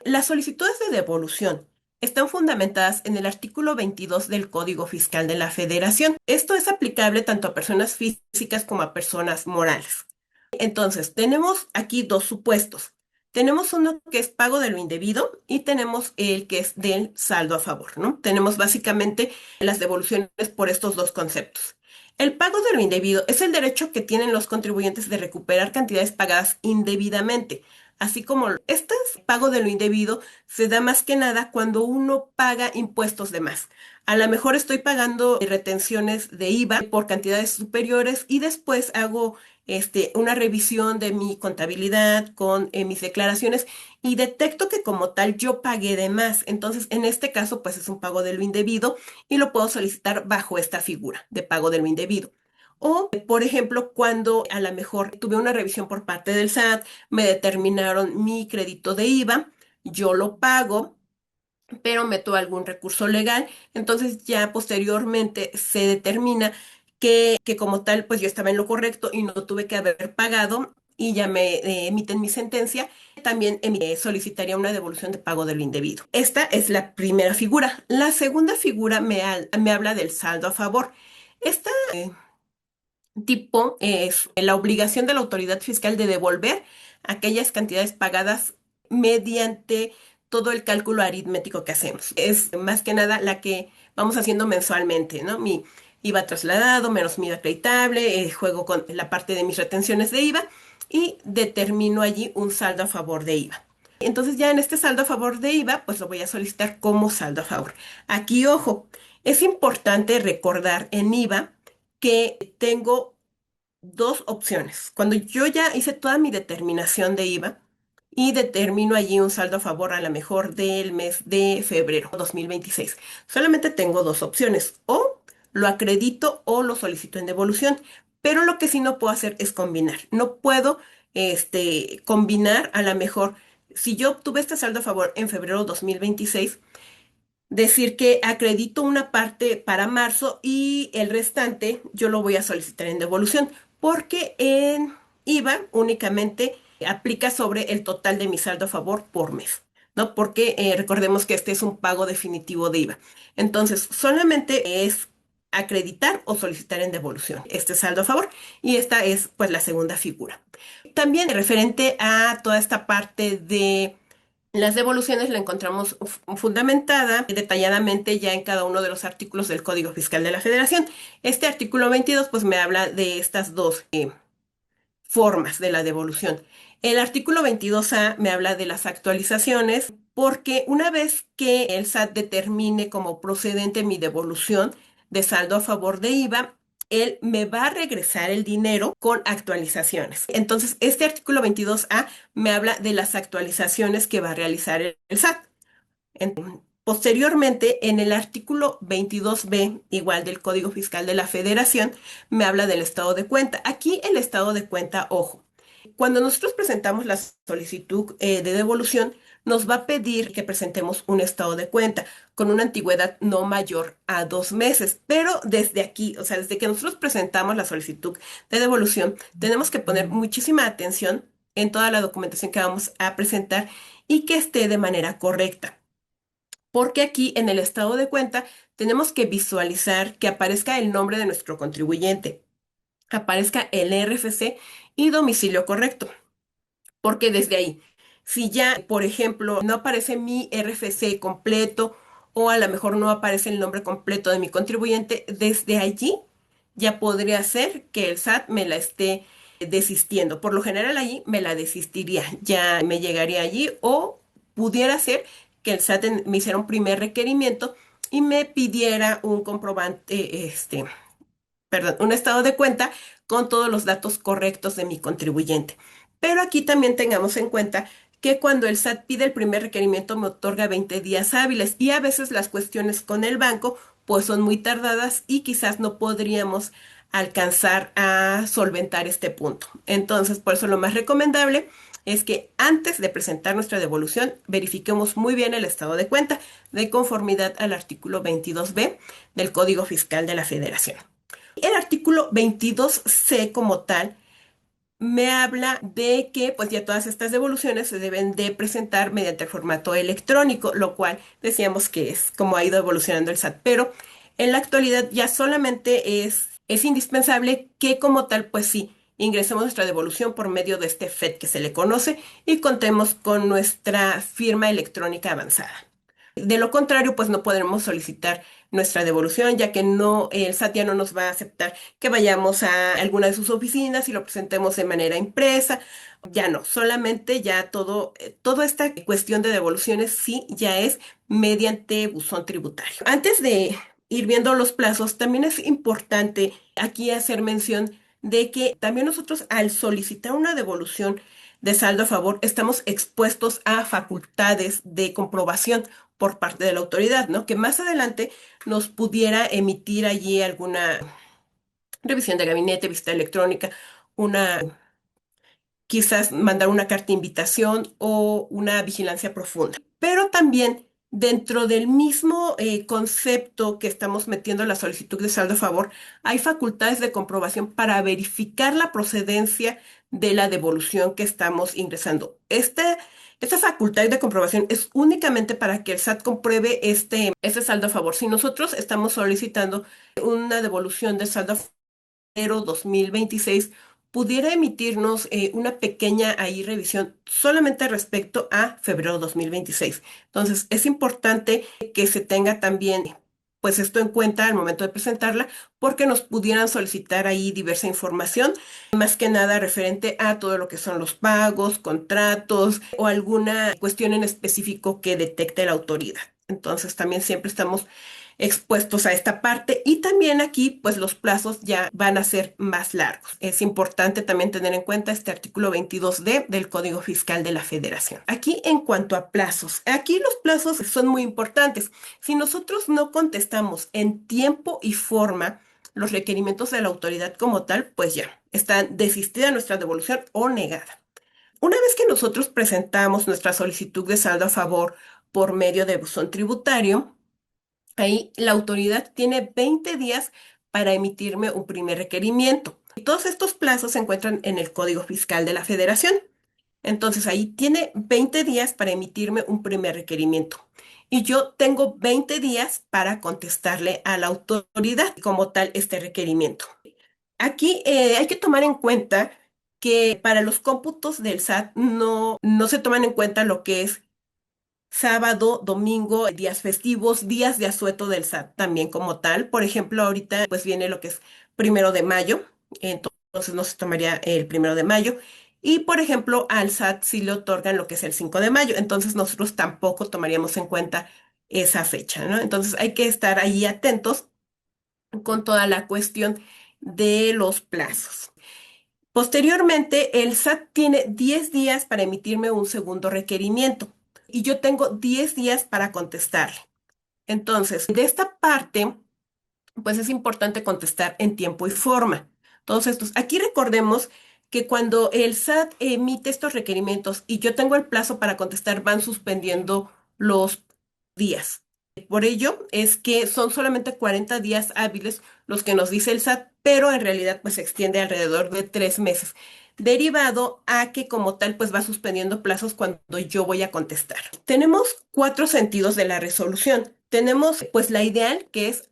Las solicitudes de devolución están fundamentadas en el artículo 22 del Código Fiscal de la Federación. Esto es aplicable tanto a personas físicas como a personas morales. Entonces, tenemos aquí dos supuestos. Tenemos uno que es pago de lo indebido y tenemos el que es del saldo a favor, ¿no? Tenemos básicamente las devoluciones por estos dos conceptos. El pago de lo indebido es el derecho que tienen los contribuyentes de recuperar cantidades pagadas indebidamente, así como este pago de lo indebido se da más que nada cuando uno paga impuestos de más. A lo mejor estoy pagando retenciones de IVA por cantidades superiores y después hago una revisión de mi contabilidad con mis declaraciones y detecto que como tal yo pagué de más. Entonces, en este caso, pues es un pago de lo indebido y lo puedo solicitar bajo esta figura de pago de lo indebido. O, por ejemplo, cuando a lo mejor tuve una revisión por parte del SAT, me determinaron mi crédito de IVA, yo lo pago, pero meto algún recurso legal, entonces ya posteriormente se determina que como tal, pues yo estaba en lo correcto y no tuve que haber pagado y ya me emiten mi sentencia, también solicitaría una devolución de pago de lo indebido. Esta es la primera figura. La segunda figura me habla del saldo a favor. Esta tipo es la obligación de la autoridad fiscal de devolver aquellas cantidades pagadas mediante todo el cálculo aritmético que hacemos. Es más que nada la que vamos haciendo mensualmente, ¿no? Mi IVA trasladado menos mi IVA acreditable, juego con la parte de mis retenciones de IVA y determino allí un saldo a favor de IVA. Entonces ya en este saldo a favor de IVA, pues lo voy a solicitar como saldo a favor. Aquí, ojo, es importante recordar en IVA que tengo dos opciones. Cuando yo ya hice toda mi determinación de IVA y determino allí un saldo a favor a lo mejor del mes de febrero 2026, solamente tengo dos opciones, o lo acredito o lo solicito en devolución, pero lo que sí no puedo hacer es combinar. No puedo combinar a lo mejor, si yo obtuve este saldo a favor en febrero 2026, decir que acredito una parte para marzo y el restante yo lo voy a solicitar en devolución, porque en IVA únicamente aplica sobre el total de mi saldo a favor por mes, ¿no? Porque recordemos que este es un pago definitivo de IVA. Entonces, solamente es acreditar o solicitar en devolución este saldo a favor, y esta es pues la segunda figura. También referente a toda esta parte de las devoluciones, la encontramos fundamentada detalladamente ya en cada uno de los artículos del Código Fiscal de la Federación. Este artículo 22 pues me habla de estas dos formas de la devolución. El artículo 22A me habla de las actualizaciones, porque una vez que el SAT determine como procedente mi devolución de saldo a favor de IVA, él me va a regresar el dinero con actualizaciones. Entonces, este artículo 22A me habla de las actualizaciones que va a realizar el SAT. Posteriormente, en el artículo 22B, igual del Código Fiscal de la Federación, me habla del estado de cuenta. Aquí el estado de cuenta, ojo, cuando nosotros presentamos la solicitud de devolución, nos va a pedir que presentemos un estado de cuenta con una antigüedad no mayor a 2 meses. Pero desde aquí, o sea, desde que nosotros presentamos la solicitud de devolución, tenemos que poner muchísima atención en toda la documentación que vamos a presentar y que esté de manera correcta. Porque aquí en el estado de cuenta tenemos que visualizar que aparezca el nombre de nuestro contribuyente, aparezca el RFC y domicilio correcto. Porque desde ahí, si ya, por ejemplo, no aparece mi RFC completo o a lo mejor no aparece el nombre completo de mi contribuyente, desde allí ya podría ser que el SAT me la esté desistiendo. Por lo general allí me la desistiría, ya me llegaría allí, o pudiera ser que el SAT me hiciera un primer requerimiento y me pidiera un comprobante, perdón, un estado de cuenta con todos los datos correctos de mi contribuyente. Pero aquí también tengamos en cuenta que cuando el SAT pide el primer requerimiento me otorga 20 días hábiles, y a veces las cuestiones con el banco pues son muy tardadas y quizás no podríamos alcanzar a solventar este punto. Entonces, por eso lo más recomendable es que antes de presentar nuestra devolución verifiquemos muy bien el estado de cuenta de conformidad al artículo 22B del Código Fiscal de la Federación. El artículo 22C como tal me habla de que pues ya todas estas devoluciones se deben de presentar mediante el formato electrónico, lo cual decíamos que es como ha ido evolucionando el SAT, pero en la actualidad ya solamente es indispensable que como tal pues sí, ingresemos nuestra devolución por medio de este FED que se le conoce y contemos con nuestra firma electrónica avanzada. De lo contrario, pues no podremos solicitar nuestra devolución, ya que no, el SAT ya no nos va a aceptar que vayamos a alguna de sus oficinas y lo presentemos de manera impresa. Ya no, solamente ya toda esta cuestión de devoluciones sí ya es mediante buzón tributario. Antes de ir viendo los plazos, también es importante aquí hacer mención de que también nosotros al solicitar una devolución de saldo a favor estamos expuestos a facultades de comprobación por parte de la autoridad, ¿no? Que más adelante nos pudiera emitir allí alguna revisión de gabinete, visita electrónica, una, quizás mandar una carta de invitación o una vigilancia profunda. Pero también dentro del mismo concepto que estamos metiendo la solicitud de saldo a favor, hay facultades de comprobación para verificar la procedencia de la devolución que estamos ingresando. Esta facultad de comprobación es únicamente para que el SAT compruebe este saldo a favor. Si nosotros estamos solicitando una devolución de saldo a favor 2026, pudiera emitirnos una pequeña ahí revisión solamente respecto a febrero 2026. Entonces, es importante que se tenga también pues esto en cuenta al momento de presentarla, porque nos pudieran solicitar ahí diversa información, más que nada referente a todo lo que son los pagos, contratos o alguna cuestión en específico que detecte la autoridad. Entonces también siempre estamos expuestos a esta parte y también aquí pues los plazos ya van a ser más largos. Es importante también tener en cuenta este artículo 22D del Código Fiscal de la Federación. Aquí en cuanto a plazos, aquí los plazos son muy importantes. Si nosotros no contestamos en tiempo y forma los requerimientos de la autoridad como tal, pues ya está desistida nuestra devolución o negada. Una vez que nosotros presentamos nuestra solicitud de saldo a favor por medio de buzón tributario, ahí la autoridad tiene 20 días para emitirme un primer requerimiento. Y todos estos plazos se encuentran en el Código Fiscal de la Federación. Entonces ahí tiene 20 días para emitirme un primer requerimiento. Y yo tengo 20 días para contestarle a la autoridad como tal este requerimiento. Aquí hay que tomar en cuenta que para los cómputos del SAT no se toman en cuenta lo que es sábado, domingo, días festivos, días de asueto del SAT también como tal. Por ejemplo, ahorita pues viene lo que es 1 de mayo, entonces no se tomaría el 1 de mayo. Y por ejemplo, al SAT sí le otorgan lo que es el 5 de mayo, entonces nosotros tampoco tomaríamos en cuenta esa fecha, ¿no? Entonces hay que estar ahí atentos con toda la cuestión de los plazos. Posteriormente, el SAT tiene 10 días para emitirme un segundo requerimiento y yo tengo 10 días para contestarle. Entonces, de esta parte, pues es importante contestar en tiempo y forma. Todos estos. Aquí recordemos que cuando el SAT emite estos requerimientos y yo tengo el plazo para contestar, van suspendiendo los días. Por ello es que son solamente 40 días hábiles los que nos dice el SAT, pero en realidad pues se extiende alrededor de 3 meses, derivado a que como tal pues va suspendiendo plazos cuando yo voy a contestar. Tenemos cuatro sentidos de la resolución. Tenemos pues la ideal, que es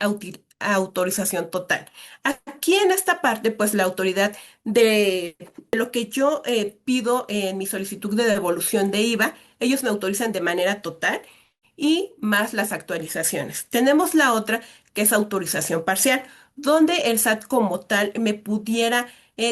autorización total. Aquí en esta parte pues la autoridad de lo que yo pido en mi solicitud de devolución de IVA, ellos me autorizan de manera total y más las actualizaciones. Tenemos la otra que es autorización parcial, donde el SAT como tal me pudiera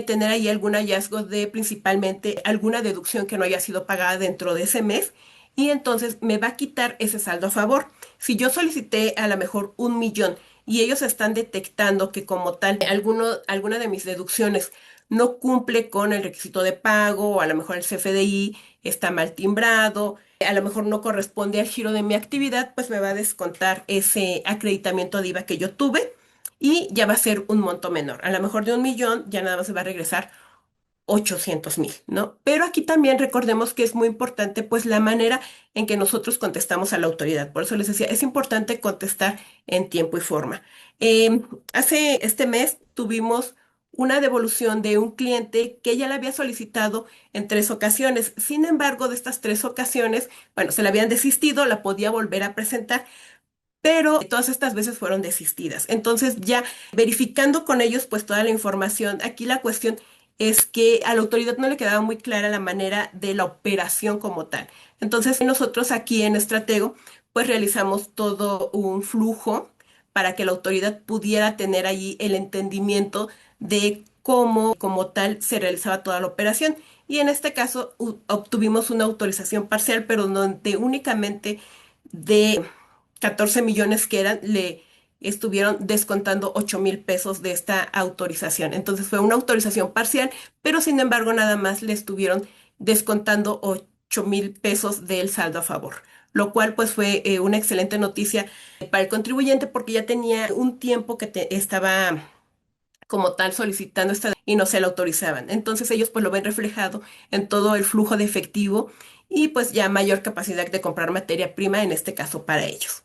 tener ahí algún hallazgo de principalmente alguna deducción que no haya sido pagada dentro de ese mes y entonces me va a quitar ese saldo a favor. Si yo solicité a lo mejor 1 millón y ellos están detectando que como tal alguna de mis deducciones no cumple con el requisito de pago o a lo mejor el CFDI está mal timbrado, a lo mejor no corresponde al giro de mi actividad, pues me va a descontar ese acreditamiento de IVA que yo tuve y ya va a ser un monto menor. A lo mejor de 1 millón ya nada más se va a regresar 800,000, ¿no? Pero aquí también recordemos que es muy importante pues la manera en que nosotros contestamos a la autoridad. Por eso les decía, es importante contestar en tiempo y forma. Eh, Hace este mes tuvimos una devolución de un cliente que ya la había solicitado en 3 ocasiones. Sin embargo, de estas 3 ocasiones, bueno, se la habían desistido, la podía volver a presentar, pero todas estas veces fueron desistidas. Entonces, ya verificando con ellos pues toda la información, aquí la cuestión es que a la autoridad no le quedaba muy clara la manera de la operación como tal. Entonces, nosotros aquí en Estratego pues realizamos todo un flujo para que la autoridad pudiera tener allí el entendimiento de cómo como tal se realizaba toda la operación. Y en este caso obtuvimos una autorización parcial, pero donde únicamente de 14 millones que eran, le estuvieron descontando 8,000 pesos de esta autorización. Entonces fue una autorización parcial, pero sin embargo nada más le estuvieron descontando 8,000 pesos del saldo a favor, lo cual pues fue una excelente noticia para el contribuyente porque ya tenía un tiempo que estaba como tal solicitando esta y no se la autorizaban. Entonces ellos pues lo ven reflejado en todo el flujo de efectivo y pues ya mayor capacidad de comprar materia prima, en este caso para ellos.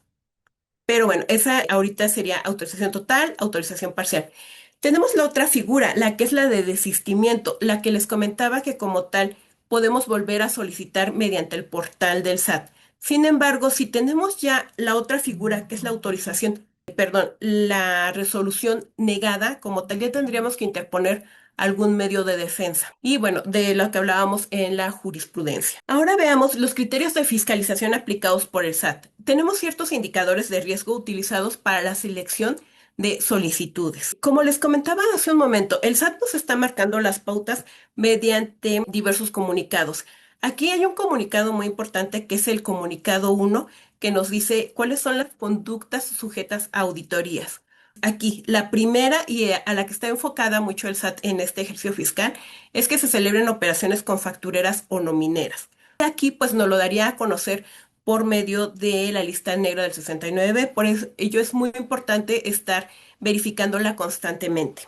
Pero bueno, esa ahorita sería autorización total, autorización parcial. Tenemos la otra figura, la que es la de desistimiento, la que les comentaba que como tal podemos volver a solicitar mediante el portal del SAT. Sin embargo, si tenemos ya la otra figura, que es la autorización, perdón, la resolución negada, como tal ya tendríamos que interponer algún medio de defensa. Y bueno, de lo que hablábamos en la jurisprudencia. Ahora veamos los criterios de fiscalización aplicados por el SAT. Tenemos ciertos indicadores de riesgo utilizados para la selección de solicitudes. Como les comentaba hace un momento, el SAT nos está marcando las pautas mediante diversos comunicados. Aquí hay un comunicado muy importante que es el comunicado 1 que nos dice cuáles son las conductas sujetas a auditorías. Aquí, la primera y a la que está enfocada mucho el SAT en este ejercicio fiscal es que se celebren operaciones con factureras o nomineras. Aquí, pues, nos lo daría a conocer por medio de la lista negra del 69. Por ello es muy importante estar verificándola constantemente.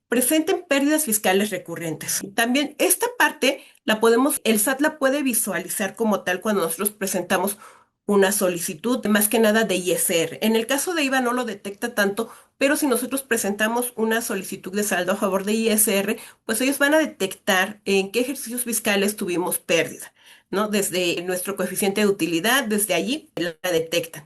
Presenten pérdidas fiscales recurrentes. También esta parte el SAT la puede visualizar como tal cuando nosotros presentamos una solicitud, más que nada de ISR. En el caso de IVA no lo detecta tanto, pero si nosotros presentamos una solicitud de saldo a favor de ISR, pues ellos van a detectar en qué ejercicios fiscales tuvimos pérdida, ¿no? Desde nuestro coeficiente de utilidad, desde allí la detectan.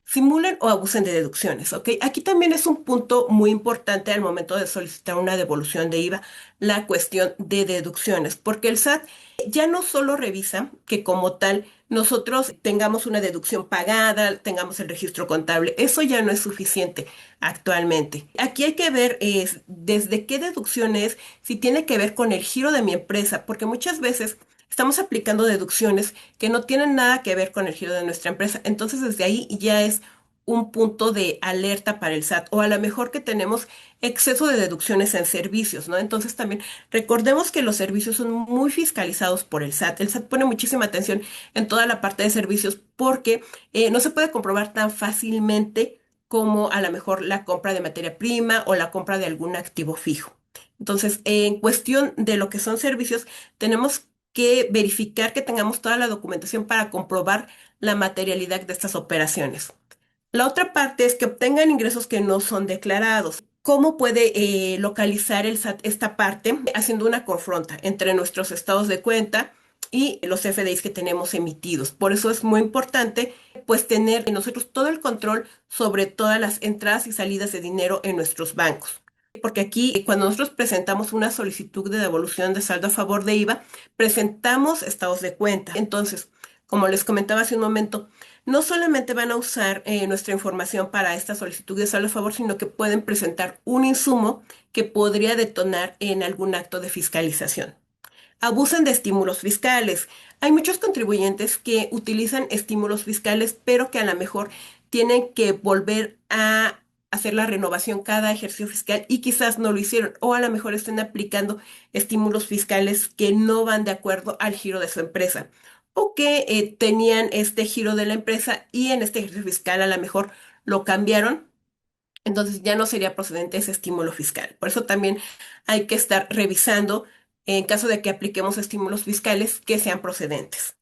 Simulen o abusen de deducciones, ¿ok? Aquí también es un punto muy importante al momento de solicitar una devolución de IVA, la cuestión de deducciones, porque el SAT ya no solo revisa que como tal nosotros tengamos una deducción pagada, tengamos el registro contable, eso ya no es suficiente actualmente. Aquí hay que ver desde qué deducción es, si tiene que ver con el giro de mi empresa, porque muchas veces estamos aplicando deducciones que no tienen nada que ver con el giro de nuestra empresa. Entonces, desde ahí ya es un punto de alerta para el SAT, o a lo mejor que tenemos exceso de deducciones en servicios, ¿no? Entonces también recordemos que los servicios son muy fiscalizados por el SAT. El SAT pone muchísima atención en toda la parte de servicios porque no se puede comprobar tan fácilmente como a lo mejor la compra de materia prima o la compra de algún activo fijo. Entonces, en cuestión de lo que son servicios, tenemos que verificar que tengamos toda la documentación para comprobar la materialidad de estas operaciones. La otra parte es que obtengan ingresos que no son declarados. ¿Cómo puede localizar el SAT esta parte? Haciendo una confronta entre nuestros estados de cuenta y los FDIs que tenemos emitidos. Por eso es muy importante, pues, tener nosotros todo el control sobre todas las entradas y salidas de dinero en nuestros bancos. Porque aquí, cuando nosotros presentamos una solicitud de devolución de saldo a favor de IVA, presentamos estados de cuenta. Entonces, como les comentaba hace un momento, no solamente van a usar nuestra información para esta solicitud de saldo a favor, sino que pueden presentar un insumo que podría detonar en algún acto de fiscalización. Abusan de estímulos fiscales. Hay muchos contribuyentes que utilizan estímulos fiscales, pero que a lo mejor tienen que volver a hacer la renovación cada ejercicio fiscal y quizás no lo hicieron, o a lo mejor estén aplicando estímulos fiscales que no van de acuerdo al giro de su empresa, o que tenían este giro de la empresa y en este ejercicio fiscal a lo mejor lo cambiaron, entonces ya no sería procedente ese estímulo fiscal. Por eso también hay que estar revisando en caso de que apliquemos estímulos fiscales que sean procedentes.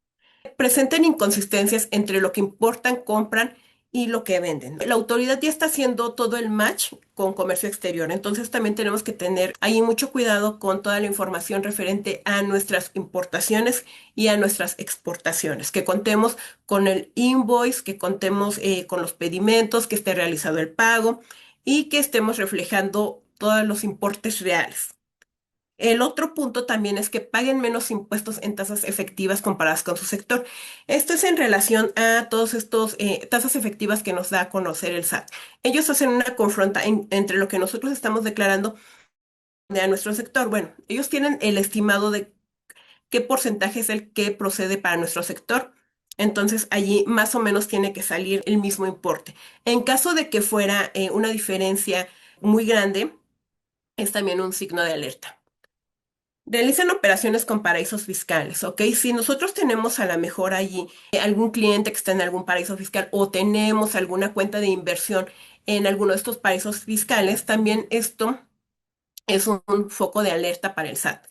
Presenten inconsistencias entre lo que importan, compran y lo que venden. La autoridad ya está haciendo todo el match con comercio exterior, entonces también tenemos que tener ahí mucho cuidado con toda la información referente a nuestras importaciones y a nuestras exportaciones, que contemos con el invoice, que contemos con los pedimentos, que esté realizado el pago y que estemos reflejando todos los importes reales. El otro punto también es que paguen menos impuestos en tasas efectivas comparadas con su sector. Esto es en relación a todos estos tasas efectivas que nos da a conocer el SAT. Ellos hacen una confronta entre lo que nosotros estamos declarando a nuestro sector. Bueno, ellos tienen el estimado de qué porcentaje es el que procede para nuestro sector. Entonces allí más o menos tiene que salir el mismo importe. En caso de que fuera una diferencia muy grande, es también un signo de alerta. Realizan operaciones con paraísos fiscales, ¿ok? Si nosotros tenemos a lo mejor allí algún cliente que está en algún paraíso fiscal o tenemos alguna cuenta de inversión en alguno de estos paraísos fiscales, también esto es un foco de alerta para el SAT.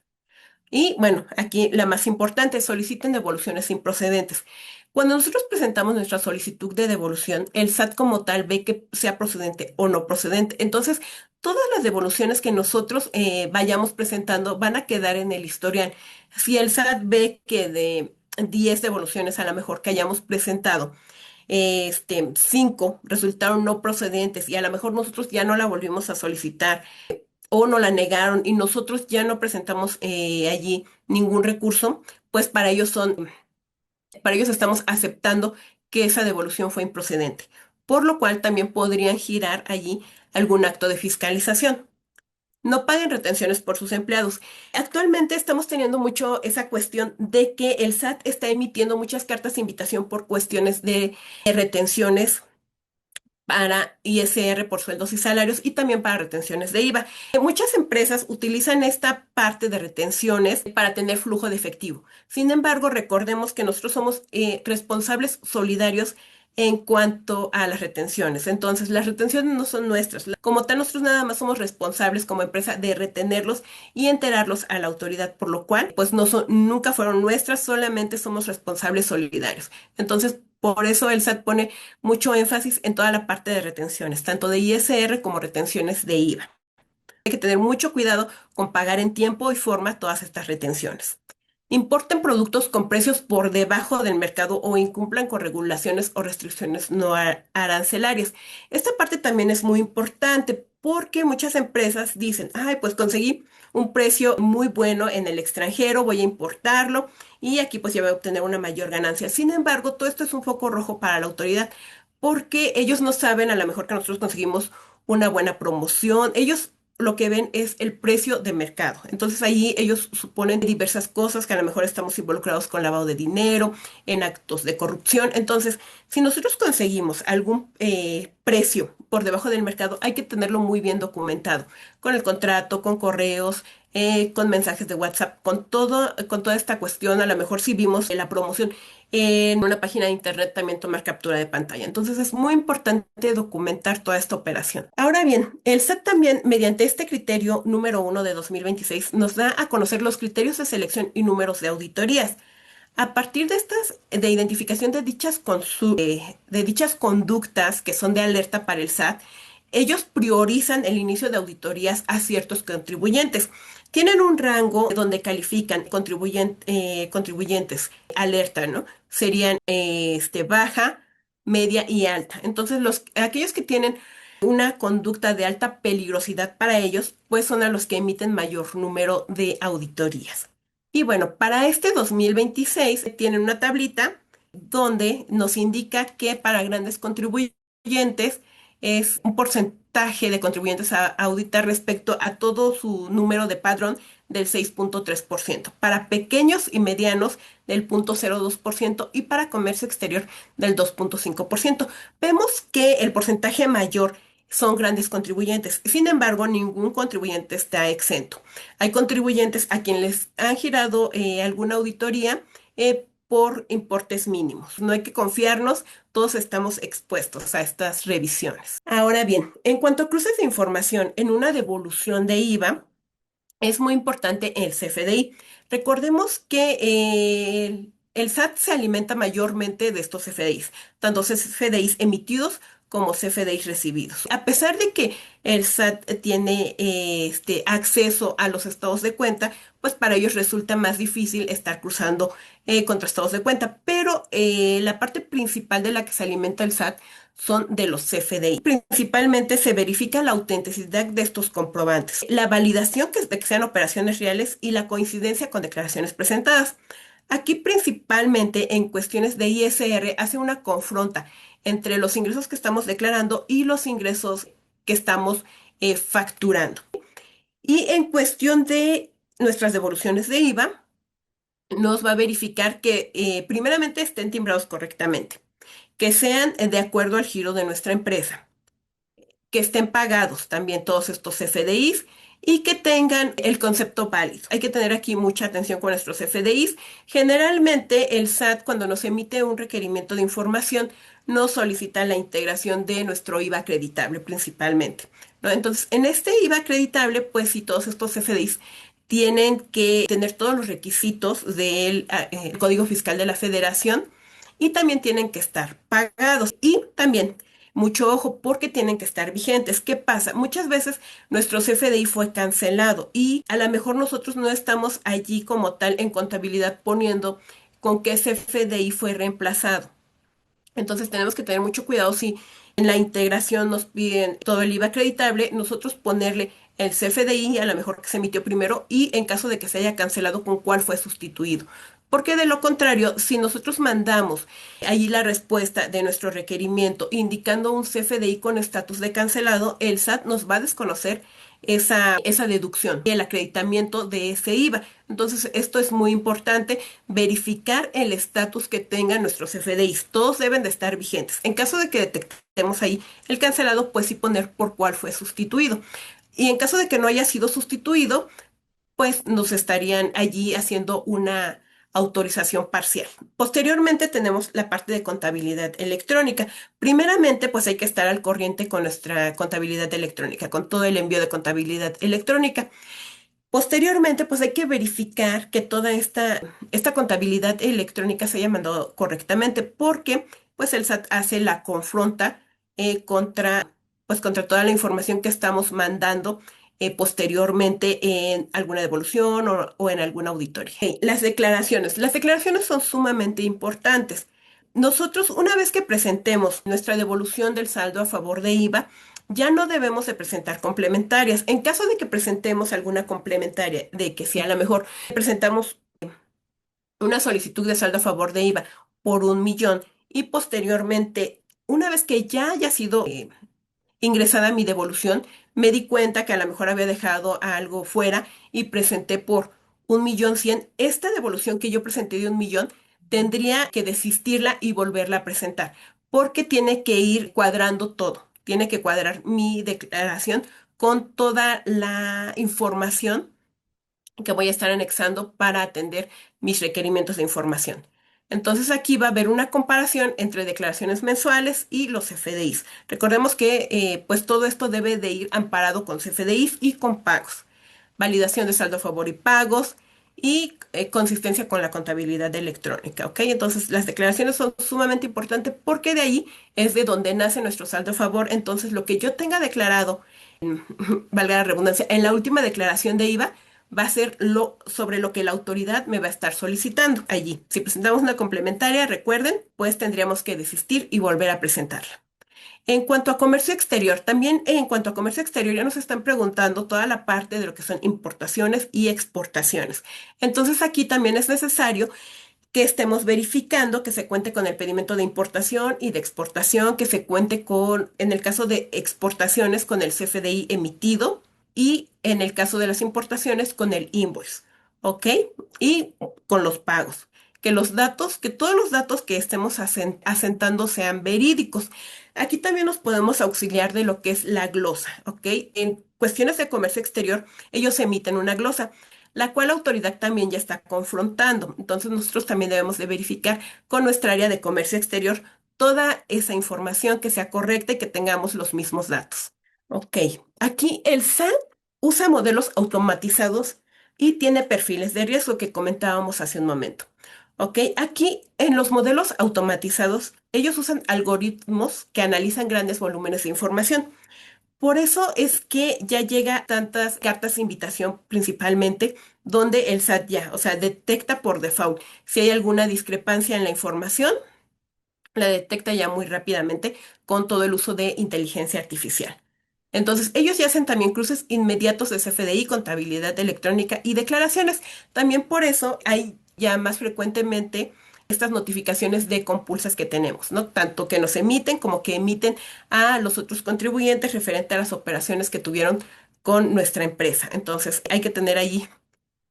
Y bueno, aquí la más importante, soliciten devoluciones improcedentes. Cuando nosotros presentamos nuestra solicitud de devolución, el SAT como tal ve que sea procedente o no procedente. Entonces, todas las devoluciones que nosotros vayamos presentando van a quedar en el historial. Si el SAT ve que de 10 devoluciones a lo mejor que hayamos presentado, 5 resultaron no procedentes y a lo mejor nosotros ya no la volvimos a solicitar o no la negaron y nosotros ya no presentamos allí ningún recurso, pues para ellos estamos aceptando que esa devolución fue improcedente, por lo cual también podrían girar allí algún acto de fiscalización. No paguen retenciones por sus empleados. Actualmente estamos teniendo mucho esa cuestión de que el SAT está emitiendo muchas cartas de invitación por cuestiones de retenciones para ISR por sueldos y salarios y también para retenciones de IVA. Muchas empresas utilizan esta parte de retenciones para tener flujo de efectivo. Sin embargo, recordemos que nosotros somos responsables solidarios en cuanto a las retenciones. Entonces, las retenciones no son nuestras. Como tal, nosotros nada más somos responsables como empresa de retenerlos y enterarlos a la autoridad, por lo cual, pues no son, nunca fueron nuestras, solamente somos responsables solidarios. Entonces, por eso el SAT pone mucho énfasis en toda la parte de retenciones, tanto de ISR como retenciones de IVA. Hay que tener mucho cuidado con pagar en tiempo y forma todas estas retenciones. Importen productos con precios por debajo del mercado o incumplan con regulaciones o restricciones no arancelarias. Esta parte también es muy importante porque muchas empresas dicen, ay, pues conseguí un precio muy bueno en el extranjero, voy a importarlo y aquí pues ya voy a obtener una mayor ganancia. Sin embargo, todo esto es un foco rojo para la autoridad porque ellos no saben a lo mejor que nosotros conseguimos una buena promoción. Ellos lo que ven es el precio de mercado. Entonces ahí ellos suponen diversas cosas que a lo mejor estamos involucrados con lavado de dinero, en actos de corrupción. Entonces, si nosotros conseguimos algún precio por debajo del mercado, hay que tenerlo muy bien documentado, con el contrato, con correos, con mensajes de WhatsApp, con toda esta cuestión. A lo mejor si vimos la promoción en una página de internet, también tomar captura de pantalla. Entonces es muy importante documentar toda esta operación. Ahora bien, el SAT también, mediante este criterio número 1 de 2026, nos da a conocer los criterios de selección y números de auditorías. A partir de estas, de identificación de de dichas conductas que son de alerta para el SAT, ellos priorizan el inicio de auditorías a ciertos contribuyentes. Tienen un rango donde califican contribuyentes alerta, ¿no? Serían baja, media y alta. Entonces, aquellos que tienen una conducta de alta peligrosidad para ellos, pues son a los que emiten mayor número de auditorías. Y bueno, para este 2026 tienen una tablita donde nos indica que para grandes contribuyentes es un porcentaje de contribuyentes a auditar respecto a todo su número de padrón del 6,3%, para pequeños y medianos del 0,02% y para comercio exterior del 2,5%. Vemos que el porcentaje mayor son grandes contribuyentes. Sin embargo, ningún contribuyente está exento. Hay contribuyentes a quienes les han girado alguna auditoría por importes mínimos. No hay que confiarnos, todos estamos expuestos a estas revisiones. Ahora bien, en cuanto a cruces de información en una devolución de IVA, es muy importante el CFDI. Recordemos que el SAT se alimenta mayormente de estos CFDIs, tanto CFDIs emitidos como CFDIs recibidos. A pesar de que el SAT tiene acceso a los estados de cuenta, pues para ellos resulta más difícil estar cruzando contra estados de cuenta. Pero la parte principal de la que se alimenta el SAT son de los CFDI. Principalmente se verifica la autenticidad de estos comprobantes, la validación de que sean operaciones reales y la coincidencia con declaraciones presentadas. Aquí principalmente en cuestiones de ISR hace una confronta entre los ingresos que estamos declarando y los ingresos que estamos facturando. Y en cuestión de nuestras devoluciones de IVA, nos va a verificar que primeramente estén timbrados correctamente, que sean de acuerdo al giro de nuestra empresa, que estén pagados también todos estos FDIs y que tengan el concepto válido. Hay que tener aquí mucha atención con nuestros FDIs. Generalmente el SAT cuando nos emite un requerimiento de información nos solicita la integración de nuestro IVA acreditable principalmente, ¿no? Entonces, en este IVA acreditable, pues si todos estos FDIs tienen que tener todos los requisitos del Código Fiscal de la Federación y también tienen que estar pagados y también mucho ojo porque tienen que estar vigentes. ¿Qué pasa? Muchas veces nuestro CFDI fue cancelado y a lo mejor nosotros no estamos allí como tal en contabilidad poniendo con qué CFDI fue reemplazado. Entonces tenemos que tener mucho cuidado si en la integración nos piden todo el IVA acreditable, nosotros ponerle el CFDI a lo mejor que se emitió primero y en caso de que se haya cancelado, con cuál fue sustituido. Porque de lo contrario, si nosotros mandamos allí la respuesta de nuestro requerimiento indicando un CFDI con estatus de cancelado, el SAT nos va a desconocer esa deducción y el acreditamiento de ese IVA. Entonces, esto es muy importante, verificar el estatus que tengan nuestros CFDIs. Todos deben de estar vigentes. En caso de que detectemos ahí el cancelado, pues sí poner por cuál fue sustituido. Y en caso de que no haya sido sustituido, pues nos estarían allí haciendo una autorización parcial. Posteriormente tenemos la parte de contabilidad electrónica. Primeramente, pues hay que estar al corriente con nuestra contabilidad electrónica, con todo el envío de contabilidad electrónica. Posteriormente, pues hay que verificar que toda esta contabilidad electrónica se haya mandado correctamente, porque pues el SAT hace la confronta contra toda la información que estamos mandando posteriormente en alguna devolución o en alguna auditoría. Las declaraciones. Las declaraciones son sumamente importantes. Nosotros, una vez que presentemos nuestra devolución del saldo a favor de IVA, ya no debemos de presentar complementarias. En caso de que presentemos alguna complementaria, de que si a lo mejor presentamos una solicitud de saldo a favor de IVA por 1 millón y posteriormente, una vez que ya haya sido ingresada mi devolución, me di cuenta que a lo mejor había dejado algo fuera y presenté por 1.100.000. Esta devolución que yo presenté de 1 millón, tendría que desistirla y volverla a presentar, porque tiene que ir cuadrando todo. Tiene que cuadrar mi declaración con toda la información que voy a estar anexando para atender mis requerimientos de información. Entonces aquí va a haber una comparación entre declaraciones mensuales y los CFDIs. Recordemos que pues todo esto debe de ir amparado con CFDIs y con pagos. Validación de saldo a favor y pagos y consistencia con la contabilidad electrónica, ¿ok? Entonces las declaraciones son sumamente importantes porque de ahí es de donde nace nuestro saldo a favor. Entonces lo que yo tenga declarado, valga la redundancia, en la última declaración de IVA, va a ser sobre lo que la autoridad me va a estar solicitando allí. Si presentamos una complementaria, recuerden, pues tendríamos que desistir y volver a presentarla. En cuanto a comercio exterior, también en cuanto a comercio exterior ya nos están preguntando toda la parte de lo que son importaciones y exportaciones. Entonces aquí también es necesario que estemos verificando que se cuente con el pedimento de importación y de exportación, que se cuente con, en el caso de exportaciones, con el CFDI emitido y en el caso de las importaciones, con el invoice, ¿ok? Y con los pagos. Que todos los datos que estemos asentando sean verídicos. Aquí también nos podemos auxiliar de lo que es la glosa, ¿ok? En cuestiones de comercio exterior, ellos emiten una glosa, la cual la autoridad también ya está confrontando. Entonces nosotros también debemos de verificar con nuestra área de comercio exterior toda esa información que sea correcta y que tengamos los mismos datos. Ok, aquí el SAT usa modelos automatizados y tiene perfiles de riesgo que comentábamos hace un momento. Ok, aquí en los modelos automatizados, ellos usan algoritmos que analizan grandes volúmenes de información. Por eso es que ya llega tantas cartas de invitación principalmente donde el SAT ya, o sea, detecta por default si hay alguna discrepancia en la información, la detecta ya muy rápidamente con todo el uso de inteligencia artificial. Entonces, ellos ya hacen también cruces inmediatos de CFDI, contabilidad electrónica y declaraciones. También por eso hay ya más frecuentemente estas notificaciones de compulsas que tenemos, ¿no? Tanto que nos emiten como que emiten a los otros contribuyentes referente a las operaciones que tuvieron con nuestra empresa. Entonces, hay que tener allí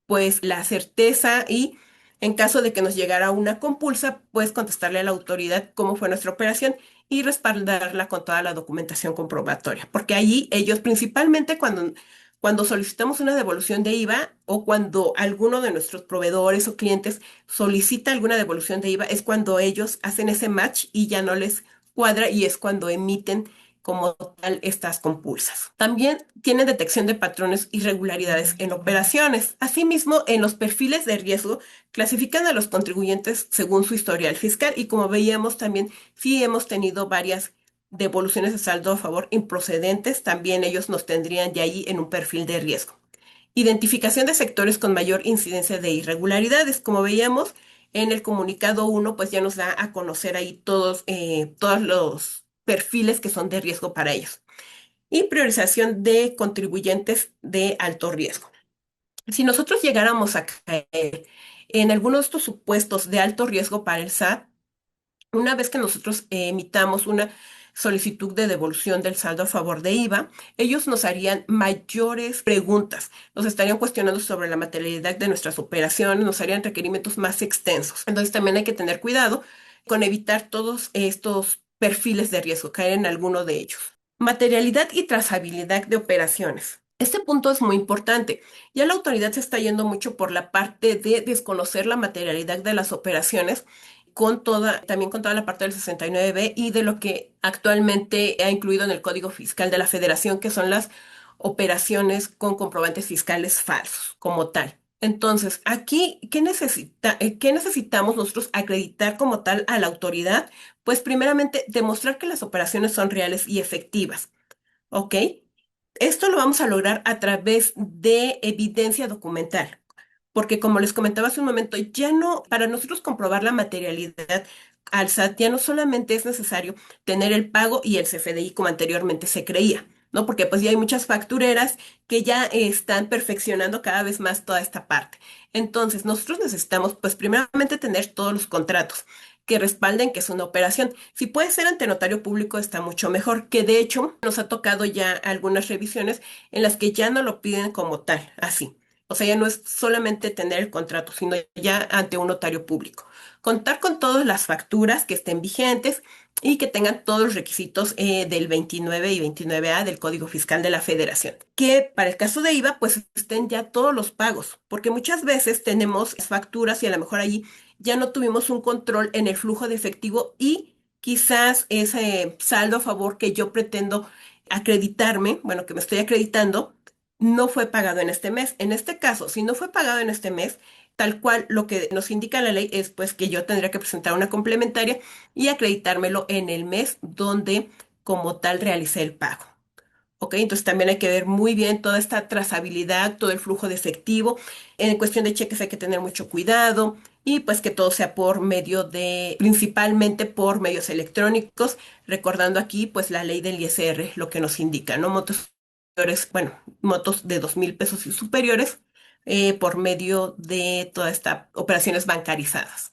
pues la certeza y en caso de que nos llegara una compulsa, pues contestarle a la autoridad cómo fue nuestra operación y respaldarla con toda la documentación comprobatoria. Porque allí ellos principalmente cuando solicitamos una devolución de IVA o cuando alguno de nuestros proveedores o clientes solicita alguna devolución de IVA, es cuando ellos hacen ese match y ya no les cuadra y es cuando emiten como tal estas compulsas. También tienen detección de patrones y irregularidades en operaciones. Asimismo, en los perfiles de riesgo clasifican a los contribuyentes según su historial fiscal y como veíamos también, si hemos tenido varias devoluciones de saldo a favor improcedentes, también ellos nos tendrían ya ahí en un perfil de riesgo. Identificación de sectores con mayor incidencia de irregularidades. Como veíamos en el comunicado 1, pues ya nos da a conocer ahí todos los perfiles que son de riesgo para ellos. y priorización de contribuyentes de alto riesgo. Si nosotros llegáramos a caer en alguno de estos supuestos de alto riesgo para el SAT, una vez que nosotros emitamos una solicitud de devolución del saldo a favor de IVA, ellos nos harían mayores preguntas, nos estarían cuestionando sobre la materialidad de nuestras operaciones, nos harían requerimientos más extensos. Entonces también hay que tener cuidado con evitar todos estos perfiles de riesgo, caer en alguno de ellos. Materialidad y trazabilidad de operaciones. Este punto es muy importante. Ya la autoridad se está yendo mucho por la parte de desconocer la materialidad de las operaciones también con toda la parte del 69B y de lo que actualmente ha incluido en el Código Fiscal de la Federación, que son las operaciones con comprobantes fiscales falsos, como tal. Entonces, aquí, ¿qué necesitamos nosotros acreditar como tal a la autoridad? Pues primeramente, demostrar que las operaciones son reales y efectivas, ¿ok? Esto lo vamos a lograr a través de evidencia documental, porque como les comentaba hace un momento, ya no, para nosotros comprobar la materialidad al SAT, ya no solamente es necesario tener el pago y el CFDI como anteriormente se creía, ¿no? Porque pues ya hay muchas factureras que ya están perfeccionando cada vez más toda esta parte. Entonces, nosotros necesitamos pues primeramente tener todos los contratos que respalden que es una operación. Si puede ser ante notario público está mucho mejor, que de hecho nos ha tocado ya algunas revisiones en las que ya no lo piden como tal, así. O sea, ya no es solamente tener el contrato, sino ya ante un notario público. Contar con todas las facturas que estén vigentes y que tengan todos los requisitos del 29 y 29A del Código Fiscal de la Federación. Que para el caso de IVA, pues estén ya todos los pagos, porque muchas veces tenemos facturas y a lo mejor allí ya no tuvimos un control en el flujo de efectivo y quizás ese saldo a favor que yo pretendo acreditarme, bueno, que me estoy acreditando, no fue pagado en este mes. En este caso, si no fue pagado en este mes, tal cual lo que nos indica la ley es pues que yo tendría que presentar una complementaria y acreditármelo en el mes donde como tal realicé el pago. ¿Ok? Entonces también hay que ver muy bien toda esta trazabilidad, todo el flujo de efectivo. En cuestión de cheques hay que tener mucho cuidado y pues que todo sea por medio principalmente por medios electrónicos, recordando aquí pues la ley del ISR, lo que nos indica, ¿no? Bueno, motos de 2,000 pesos y superiores por medio de todas estas operaciones bancarizadas.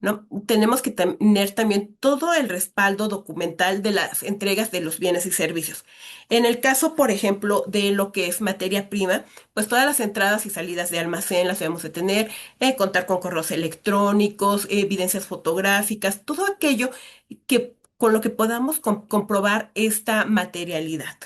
¿No? Tenemos que tener también todo el respaldo documental de las entregas de los bienes y servicios. En el caso, por ejemplo, de lo que es materia prima, pues todas las entradas y salidas de almacén las debemos de tener, contar con correos electrónicos, evidencias fotográficas, todo aquello con lo que podamos comprobar esta materialidad.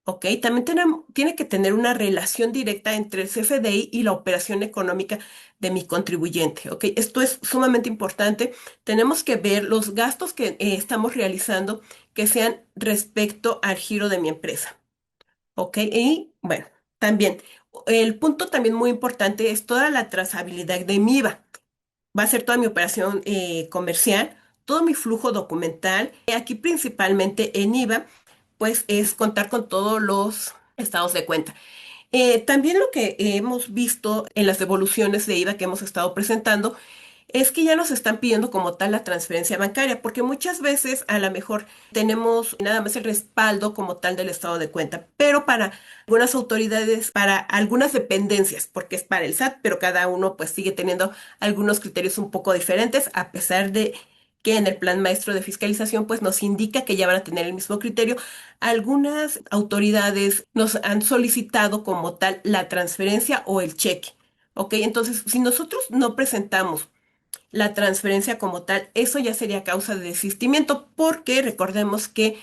¿Ok? También tiene que tener una relación directa entre el CFDI y la operación económica de mi contribuyente. ¿Ok? Esto es sumamente importante. Tenemos que ver los gastos que estamos realizando que sean respecto al giro de mi empresa. ¿Ok? Y bueno, también el punto también muy importante es toda la trazabilidad de mi IVA. Va a ser toda mi operación comercial, todo mi flujo documental. Aquí principalmente en IVA pues es contar con todos los estados de cuenta. También lo que hemos visto en las devoluciones de IVA que hemos estado presentando es que ya nos están pidiendo como tal la transferencia bancaria, porque muchas veces a lo mejor tenemos nada más el respaldo como tal del estado de cuenta, pero para algunas autoridades, para algunas dependencias, porque es para el SAT, pero cada uno pues sigue teniendo algunos criterios un poco diferentes, a pesar de que en el plan maestro de fiscalización pues nos indica que ya van a tener el mismo criterio. Algunas autoridades nos han solicitado como tal la transferencia o el cheque. ¿Ok? Entonces, si nosotros no presentamos la transferencia como tal, eso ya sería causa de desistimiento porque recordemos que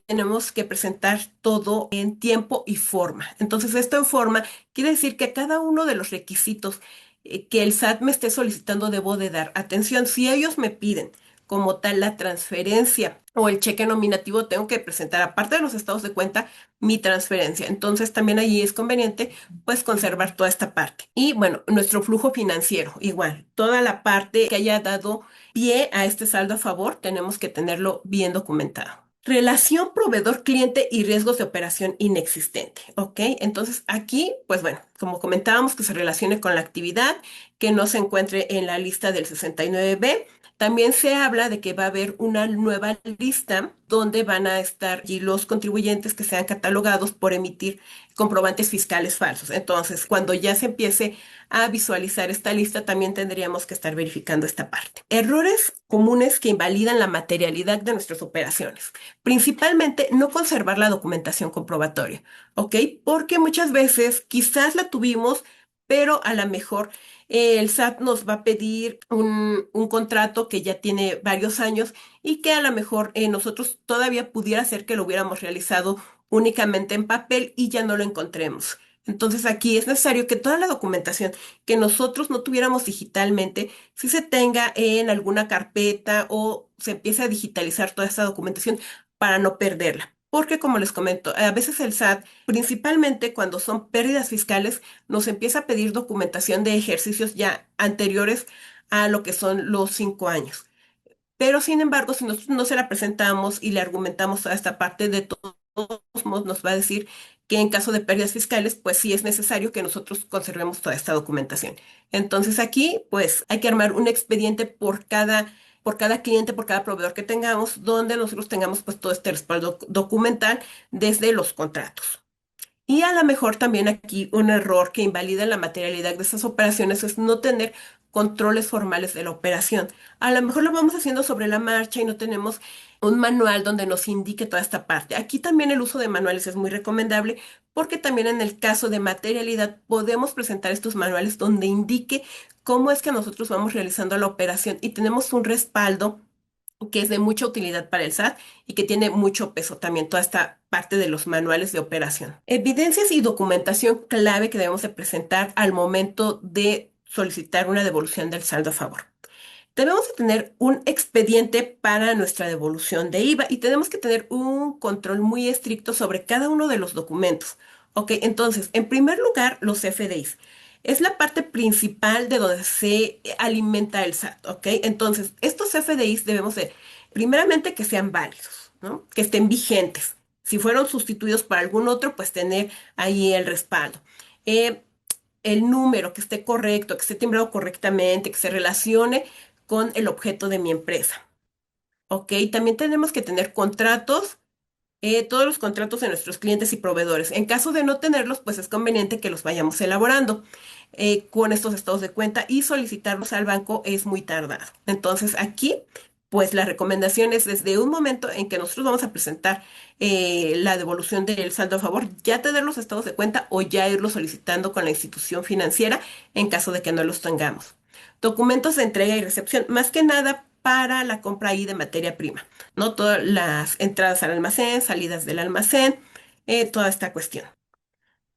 tenemos que presentar todo en tiempo y forma. Entonces, esto en forma quiere decir que cada uno de los requisitos que el SAT me esté solicitando debo de dar atención. Si ellos me piden como tal la transferencia o el cheque nominativo, tengo que presentar, aparte de los estados de cuenta, mi transferencia. Entonces, también allí es conveniente pues conservar toda esta parte. Y bueno, nuestro flujo financiero, igual, toda la parte que haya dado pie a este saldo a favor, tenemos que tenerlo bien documentado. Relación proveedor-cliente y riesgos de operación inexistente, ¿ok? Entonces aquí, pues bueno, como comentábamos, que se relacione con la actividad, que no se encuentre en la lista del 69B. También se habla de que va a haber una nueva lista donde van a estar allí los contribuyentes que sean catalogados por emitir comprobantes fiscales falsos. Entonces, cuando ya se empiece a visualizar esta lista, también tendríamos que estar verificando esta parte. Errores comunes que invalidan la materialidad de nuestras operaciones. Principalmente, no conservar la documentación comprobatoria, ¿ok? Porque muchas veces quizás la tuvimos, pero a lo mejor el SAT nos va a pedir un contrato que ya tiene varios años y que a lo mejor nosotros todavía pudiera ser que lo hubiéramos realizado únicamente en papel y ya no lo encontremos. Entonces aquí es necesario que toda la documentación que nosotros no tuviéramos digitalmente, si se tenga en alguna carpeta o se empiece a digitalizar toda esta documentación para no perderla. Porque como les comento, a veces el SAT, principalmente cuando son pérdidas fiscales, nos empieza a pedir documentación de ejercicios ya anteriores a lo que son los 5 años. Pero sin embargo, si nosotros no se la presentamos y le argumentamos toda esta parte, de todos modos nos va a decir que en caso de pérdidas fiscales, pues sí es necesario que nosotros conservemos toda esta documentación. Entonces aquí, pues hay que armar un expediente por cada cliente, por cada proveedor que tengamos, donde nosotros tengamos pues todo este respaldo documental desde los contratos. Y a lo mejor también aquí un error que invalida la materialidad de esas operaciones es no tener controles formales de la operación. A lo mejor lo vamos haciendo sobre la marcha y no tenemos un manual donde nos indique toda esta parte. Aquí también el uso de manuales es muy recomendable porque también en el caso de materialidad podemos presentar estos manuales donde indique cómo es que nosotros vamos realizando la operación y tenemos un respaldo que es de mucha utilidad para el SAT y que tiene mucho peso también toda esta parte de los manuales de operación. Evidencias y documentación clave que debemos de presentar al momento de solicitar una devolución del saldo a favor. Debemos de tener un expediente para nuestra devolución de IVA y tenemos que tener un control muy estricto sobre cada uno de los documentos. Ok, entonces, en primer lugar, los FDIs. Es la parte principal de donde se alimenta el SAT, ¿ok? Entonces, estos FDIs debemos de, primeramente, que sean válidos, ¿no? Que estén vigentes. Si fueron sustituidos por algún otro, pues tener ahí el respaldo. Eh, el número que esté correcto, que esté timbrado correctamente, que se relacione con el objeto de mi empresa. ¿Ok? También tenemos que tener contratos, todos los contratos de nuestros clientes y proveedores. En caso de no tenerlos, pues es conveniente que los vayamos elaborando con estos estados de cuenta y solicitarlos al banco es muy tardado. Entonces aquí, pues la recomendación es desde un momento en que nosotros vamos a presentar la devolución del saldo a favor, ya tener los estados de cuenta o ya irlos solicitando con la institución financiera en caso de que no los tengamos. Documentos de entrega y recepción, más que nada para la compra ahí de materia prima, ¿no? Todas las entradas al almacén, salidas del almacén, toda esta cuestión.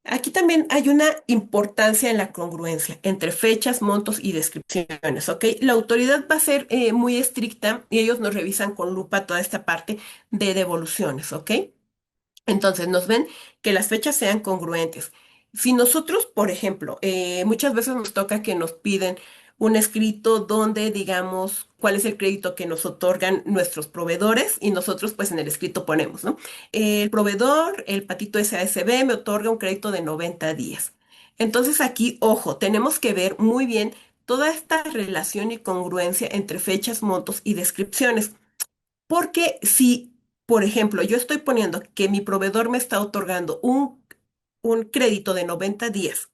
Aquí también hay una importancia en la congruencia entre fechas, montos y descripciones, ¿ok? La autoridad va a ser muy estricta y ellos nos revisan con lupa toda esta parte de devoluciones, ¿ok? Entonces, nos ven que las fechas sean congruentes. Si nosotros, por ejemplo, muchas veces nos toca que nos piden un escrito donde digamos cuál es el crédito que nos otorgan nuestros proveedores y nosotros pues en el escrito ponemos, ¿no? El proveedor, el Patito SASB, me otorga un crédito de 90 días. Entonces aquí, ojo, tenemos que ver muy bien toda esta relación y congruencia entre fechas, montos y descripciones. Porque si, por ejemplo, yo estoy poniendo que mi proveedor me está otorgando un crédito de 90 días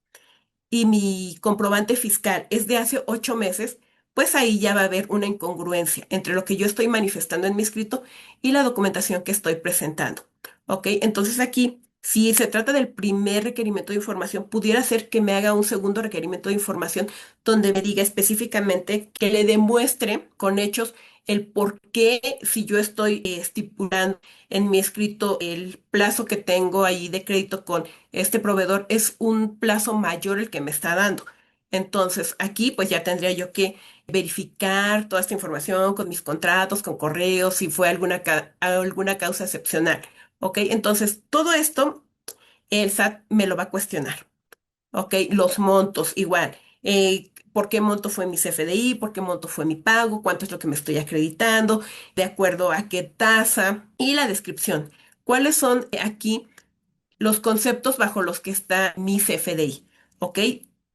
y mi comprobante fiscal es de hace 8 meses, pues ahí ya va a haber una incongruencia entre lo que yo estoy manifestando en mi escrito y la documentación que estoy presentando. ¿Ok? Entonces aquí, si se trata del primer requerimiento de información, pudiera ser que me haga un segundo requerimiento de información donde me diga específicamente que le demuestre con hechos el por qué, si yo estoy estipulando en mi escrito el plazo que tengo ahí de crédito con este proveedor es un plazo mayor el que me está dando. Entonces, aquí pues ya tendría yo que verificar toda esta información con mis contratos, con correos, si fue alguna causa excepcional. ¿Ok? Entonces, todo esto el SAT me lo va a cuestionar. ¿Ok? Los montos, igual. ¿Por qué monto fue mi CFDI? ¿Por qué monto fue mi pago? ¿Cuánto es lo que me estoy acreditando? ¿De acuerdo a qué tasa? Y la descripción. ¿Cuáles son aquí los conceptos bajo los que está mi CFDI? ¿Ok?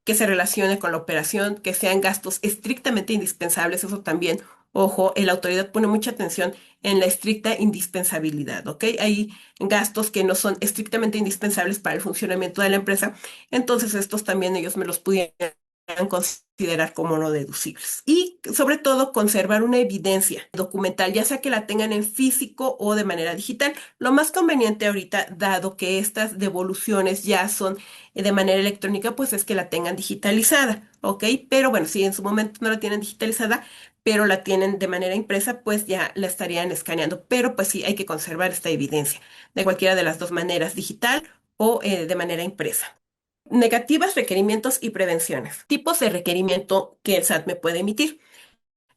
Que se relacione con la operación, que sean gastos estrictamente indispensables, eso también Ojo, la autoridad pone mucha atención en la estricta indispensabilidad, ¿ok? Hay gastos que no son estrictamente indispensables para el funcionamiento de la empresa, entonces estos también ellos me los pudieran considerar como no deducibles. Y sobre todo conservar una evidencia documental, ya sea que la tengan en físico o de manera digital. Lo más conveniente ahorita, dado que estas devoluciones ya son de manera electrónica, pues es que la tengan digitalizada, ¿ok? Pero bueno, si en su momento no la tienen digitalizada, pero la tienen de manera impresa, pues ya la estarían escaneando. Pero pues sí, hay que conservar esta evidencia de cualquiera de las dos maneras, digital o de manera impresa. Negativas, requerimientos y prevenciones. Tipos de requerimiento que el SAT me puede emitir.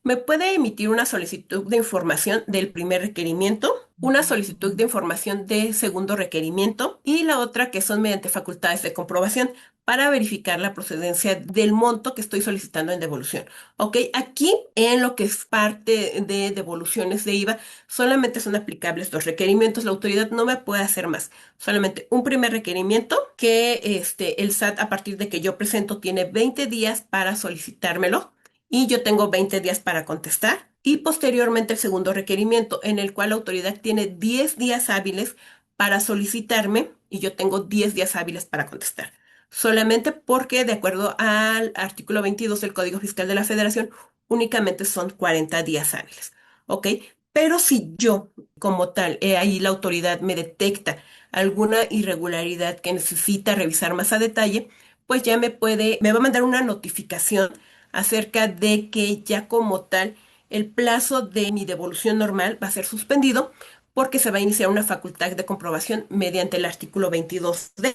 Me puede emitir una solicitud de información del primer requerimiento, una solicitud de información de segundo requerimiento y la otra que son mediante facultades de comprobación para verificar la procedencia del monto que estoy solicitando en devolución. Ok, aquí en lo que es parte de devoluciones de IVA, solamente son aplicables dos requerimientos. La autoridad no me puede hacer más. Solamente un primer requerimiento que el SAT a partir de que yo presento tiene 20 días para solicitármelo y yo tengo 20 días para contestar. Y posteriormente el segundo requerimiento, en el cual la autoridad tiene 10 días hábiles para solicitarme y yo tengo 10 días hábiles para contestar. Solamente porque, de acuerdo al artículo 22 del Código Fiscal de la Federación, únicamente son 40 días hábiles. ¿Ok? Pero si yo, como tal, ahí la autoridad me detecta alguna irregularidad que necesita revisar más a detalle, pues ya me va a mandar una notificación acerca de que ya como tal el plazo de mi devolución normal va a ser suspendido porque se va a iniciar una facultad de comprobación mediante el artículo 22D.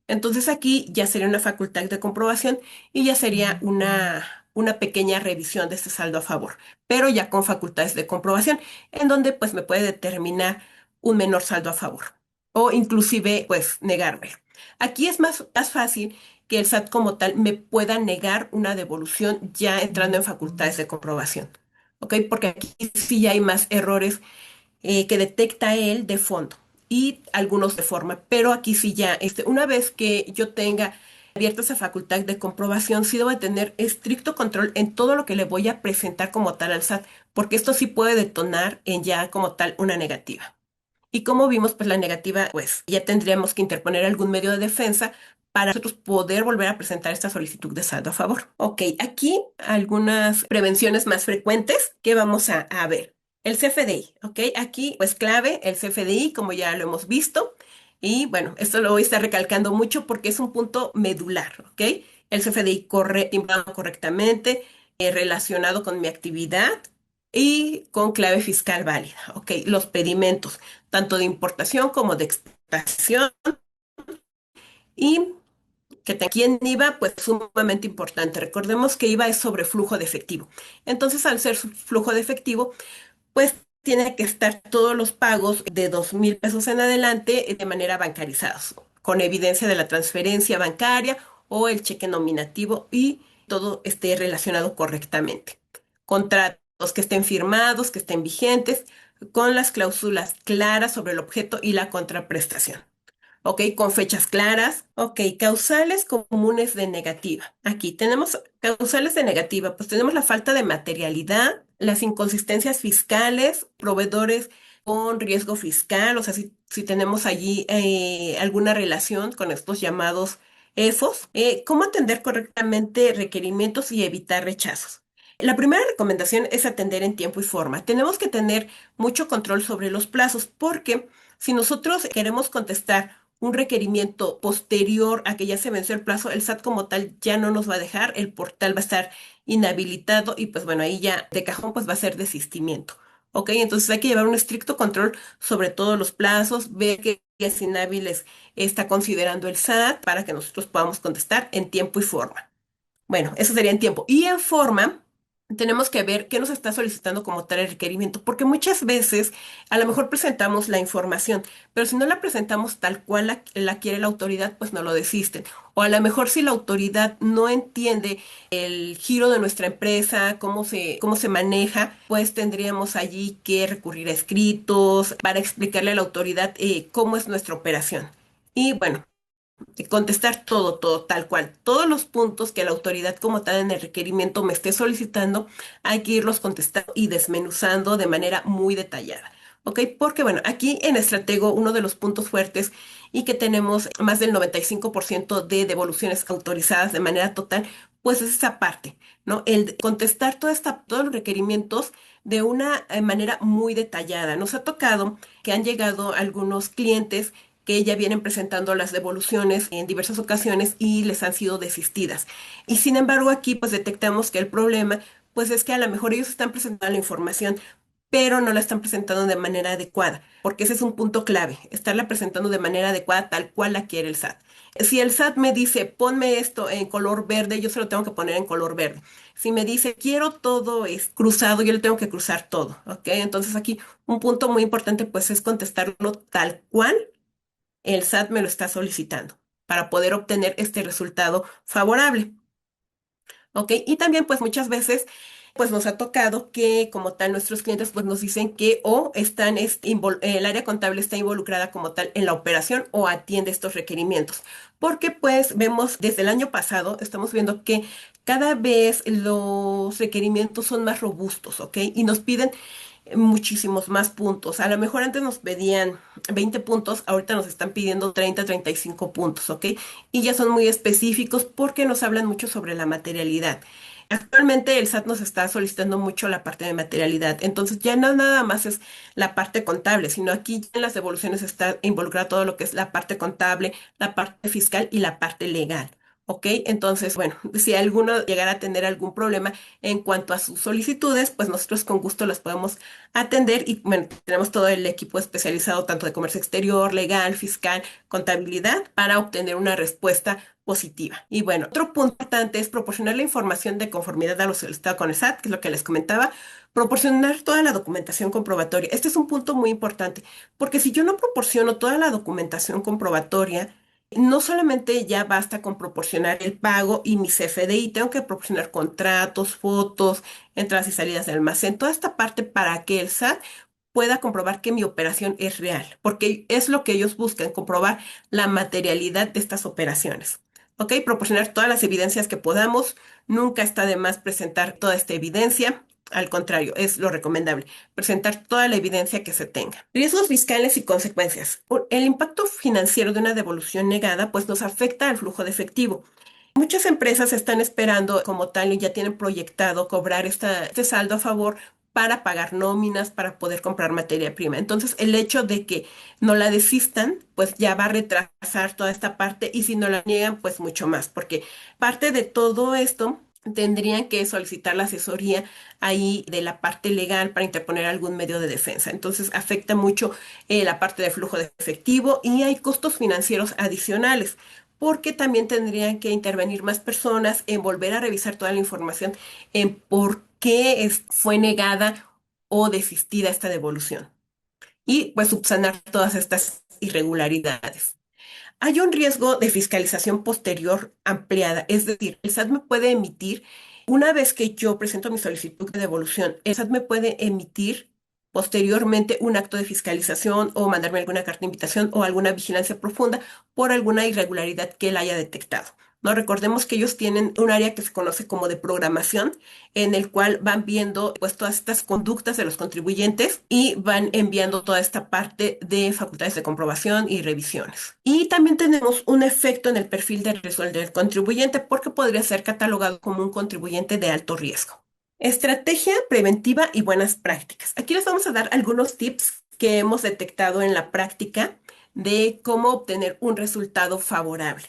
Entonces aquí ya sería una facultad de comprobación y ya sería una pequeña revisión de este saldo a favor, pero ya con facultades de comprobación, en donde pues me puede determinar un menor saldo a favor o inclusive pues negarme. Aquí es más fácil que el SAT como tal me pueda negar una devolución ya entrando en facultades de comprobación. ¿Ok? Porque aquí sí ya hay más errores que detecta él de fondo y algunos de forma, pero aquí sí ya, una vez que yo tenga abierta esa facultad de comprobación, sí debo de tener estricto control en todo lo que le voy a presentar como tal al SAT, porque esto sí puede detonar en ya como tal una negativa. Y como vimos, pues la negativa, pues ya tendríamos que interponer algún medio de defensa para nosotros poder volver a presentar esta solicitud de saldo a favor. Ok, aquí algunas prevenciones más frecuentes que vamos a ver. El CFDI, ¿ok? Aquí, pues clave, el CFDI, como ya lo hemos visto. Y bueno, esto lo voy a estar recalcando mucho porque es un punto medular, ¿ok? El CFDI corre timbrado correctamente, relacionado con mi actividad y con clave fiscal válida, ¿ok? Los pedimentos, tanto de importación como de exportación y que aquí en IVA, pues sumamente importante. Recordemos que IVA es sobre flujo de efectivo. Entonces, al ser flujo de efectivo, pues tiene que estar todos los pagos de 2,000 pesos en adelante de manera bancarizados, con evidencia de la transferencia bancaria o el cheque nominativo y todo esté relacionado correctamente. Contratos que estén firmados, que estén vigentes, con las cláusulas claras sobre el objeto y la contraprestación. ¿Ok? Con fechas claras. Ok, causales comunes de negativa. Aquí tenemos causales de negativa, pues tenemos la falta de materialidad, las inconsistencias fiscales, proveedores con riesgo fiscal, o sea, si tenemos allí alguna relación con estos llamados EFOS, cómo atender correctamente requerimientos y evitar rechazos. La primera recomendación es atender en tiempo y forma. Tenemos que tener mucho control sobre los plazos porque si nosotros queremos contestar un requerimiento posterior a que ya se venció el plazo, el SAT como tal ya no nos va a dejar, el portal va a estar inhabilitado y pues bueno, ahí ya de cajón pues va a ser desistimiento. ¿Ok? Entonces hay que llevar un estricto control sobre todos los plazos, ver qué días inhábiles está considerando el SAT para que nosotros podamos contestar en tiempo y forma. Bueno, eso sería en tiempo. Y en forma, tenemos que ver qué nos está solicitando como tal el requerimiento, porque muchas veces a lo mejor presentamos la información, pero si no la presentamos tal cual la quiere la autoridad, pues no lo desisten. O a lo mejor si la autoridad no entiende el giro de nuestra empresa, cómo se maneja, pues tendríamos allí que recurrir a escritos para explicarle a la autoridad cómo es nuestra operación. Y bueno. contestar todo, todo, tal cual. Todos los puntos que la autoridad como tal en el requerimiento me esté solicitando, hay que irlos contestando y desmenuzando de manera muy detallada. ¿Ok? Porque bueno, aquí en Estratego uno de los puntos fuertes y que tenemos más del 95% de devoluciones autorizadas de manera total, pues es esa parte, ¿no? Contestar todos los requerimientos de una manera muy detallada. Nos ha tocado que han llegado algunos clientes que ya vienen presentando las devoluciones en diversas ocasiones y les han sido desistidas. Y sin embargo, aquí pues detectamos que el problema pues es que a lo mejor ellos están presentando la información, pero no la están presentando de manera adecuada, porque ese es un punto clave, estarla presentando de manera adecuada tal cual la quiere el SAT. Si el SAT me dice, ponme esto en color verde, yo se lo tengo que poner en color verde. Si me dice, quiero todo es cruzado, yo le tengo que cruzar todo, ¿ok? Entonces aquí un punto muy importante pues es contestarlo tal cual el SAT me lo está solicitando para poder obtener este resultado favorable. ¿Ok? Y también pues muchas veces pues nos ha tocado que como tal nuestros clientes pues nos dicen que o el área contable está involucrada como tal en la operación o atiende estos requerimientos. Porque pues vemos desde el año pasado, estamos viendo que cada vez los requerimientos son más robustos, ¿ok? Y nos piden muchísimos más puntos. A lo mejor antes nos pedían 20 puntos, ahorita nos están pidiendo 35 puntos, ¿ok? Y ya son muy específicos porque nos hablan mucho sobre la materialidad. Actualmente el SAT nos está solicitando mucho la parte de materialidad, entonces ya no nada más es la parte contable, sino aquí ya en las devoluciones está involucrado todo lo que es la parte contable, la parte fiscal y la parte legal. ¿Ok? Entonces, bueno, si alguno llegara a tener algún problema en cuanto a sus solicitudes, pues nosotros con gusto las podemos atender y bueno, tenemos todo el equipo especializado tanto de comercio exterior, legal, fiscal, contabilidad para obtener una respuesta positiva. Y bueno, otro punto importante es proporcionar la información de conformidad a lo solicitado con el SAT, que es lo que les comentaba, proporcionar toda la documentación comprobatoria. Este es un punto muy importante, porque si yo no proporciono toda la documentación comprobatoria, no solamente ya basta con proporcionar el pago y mi CFDI, tengo que proporcionar contratos, fotos, entradas y salidas del almacén, toda esta parte para que el SAT pueda comprobar que mi operación es real, porque es lo que ellos buscan, comprobar la materialidad de estas operaciones. ¿Ok? Proporcionar todas las evidencias que podamos. Nunca está de más presentar toda esta evidencia. Al contrario, es lo recomendable, presentar toda la evidencia que se tenga. Riesgos fiscales y consecuencias. El impacto financiero de una devolución negada, pues nos afecta al flujo de efectivo. Muchas empresas están esperando como tal y ya tienen proyectado cobrar este saldo a favor para pagar nóminas, para poder comprar materia prima. Entonces, el hecho de que no la desistan, pues ya va a retrasar toda esta parte y si no la niegan, pues mucho más, porque parte de todo esto tendrían que solicitar la asesoría ahí de la parte legal para interponer algún medio de defensa. Entonces, afecta mucho la parte de flujo de efectivo y hay costos financieros adicionales porque también tendrían que intervenir más personas en volver a revisar toda la información en por qué fue negada o desistida esta devolución y pues subsanar todas estas irregularidades. Hay un riesgo de fiscalización posterior ampliada, es decir, el SAT me puede emitir, una vez que yo presento mi solicitud de devolución, el SAT me puede emitir posteriormente un acto de fiscalización o mandarme alguna carta de invitación o alguna vigilancia profunda por alguna irregularidad que él haya detectado. No recordemos que ellos tienen un área que se conoce como de programación, en el cual van viendo pues todas estas conductas de los contribuyentes y van enviando toda esta parte de facultades de comprobación y revisiones. Y también tenemos un efecto en el perfil de riesgo del contribuyente porque podría ser catalogado como un contribuyente de alto riesgo. Estrategia preventiva y buenas prácticas. Aquí les vamos a dar algunos tips que hemos detectado en la práctica de cómo obtener un resultado favorable.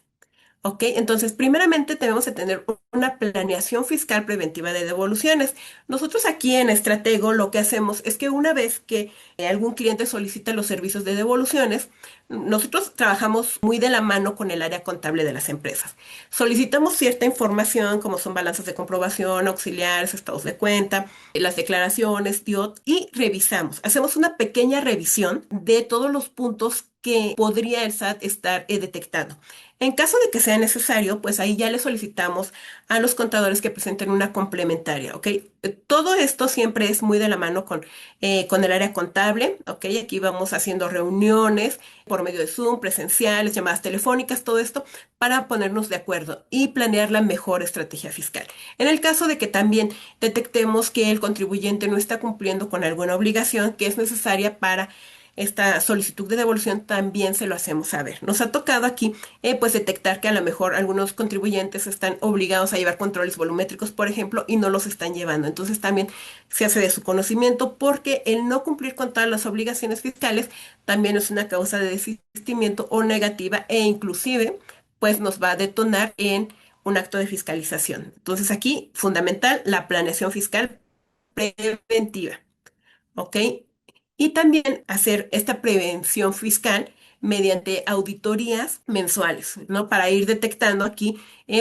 Ok, entonces primeramente tenemos que tener una planeación fiscal preventiva de devoluciones. Nosotros aquí en Estratego lo que hacemos es que una vez que algún cliente solicita los servicios de devoluciones, nosotros trabajamos muy de la mano con el área contable de las empresas. Solicitamos cierta información como son balanzas de comprobación, auxiliares, estados de cuenta, las declaraciones, TIOT y revisamos. Hacemos una pequeña revisión de todos los puntos que podría el SAT estar detectando. En caso de que sea necesario, pues ahí ya le solicitamos a los contadores que presenten una complementaria, ¿ok? Todo esto siempre es muy de la mano con el área contable, ¿ok? Aquí vamos haciendo reuniones por medio de Zoom, presenciales, llamadas telefónicas, todo esto para ponernos de acuerdo y planear la mejor estrategia fiscal. En el caso de que también detectemos que el contribuyente no está cumpliendo con alguna obligación que es necesaria para esta solicitud de devolución, también se lo hacemos saber. Nos ha tocado aquí pues detectar que a lo mejor algunos contribuyentes están obligados a llevar controles volumétricos, por ejemplo, y no los están llevando. Entonces también se hace de su conocimiento porque el no cumplir con todas las obligaciones fiscales también es una causa de desistimiento o negativa e inclusive pues nos va a detonar en un acto de fiscalización. Entonces aquí, fundamental, la planeación fiscal preventiva, ¿ok? Y también hacer esta prevención fiscal mediante auditorías mensuales, ¿no? Para ir detectando aquí,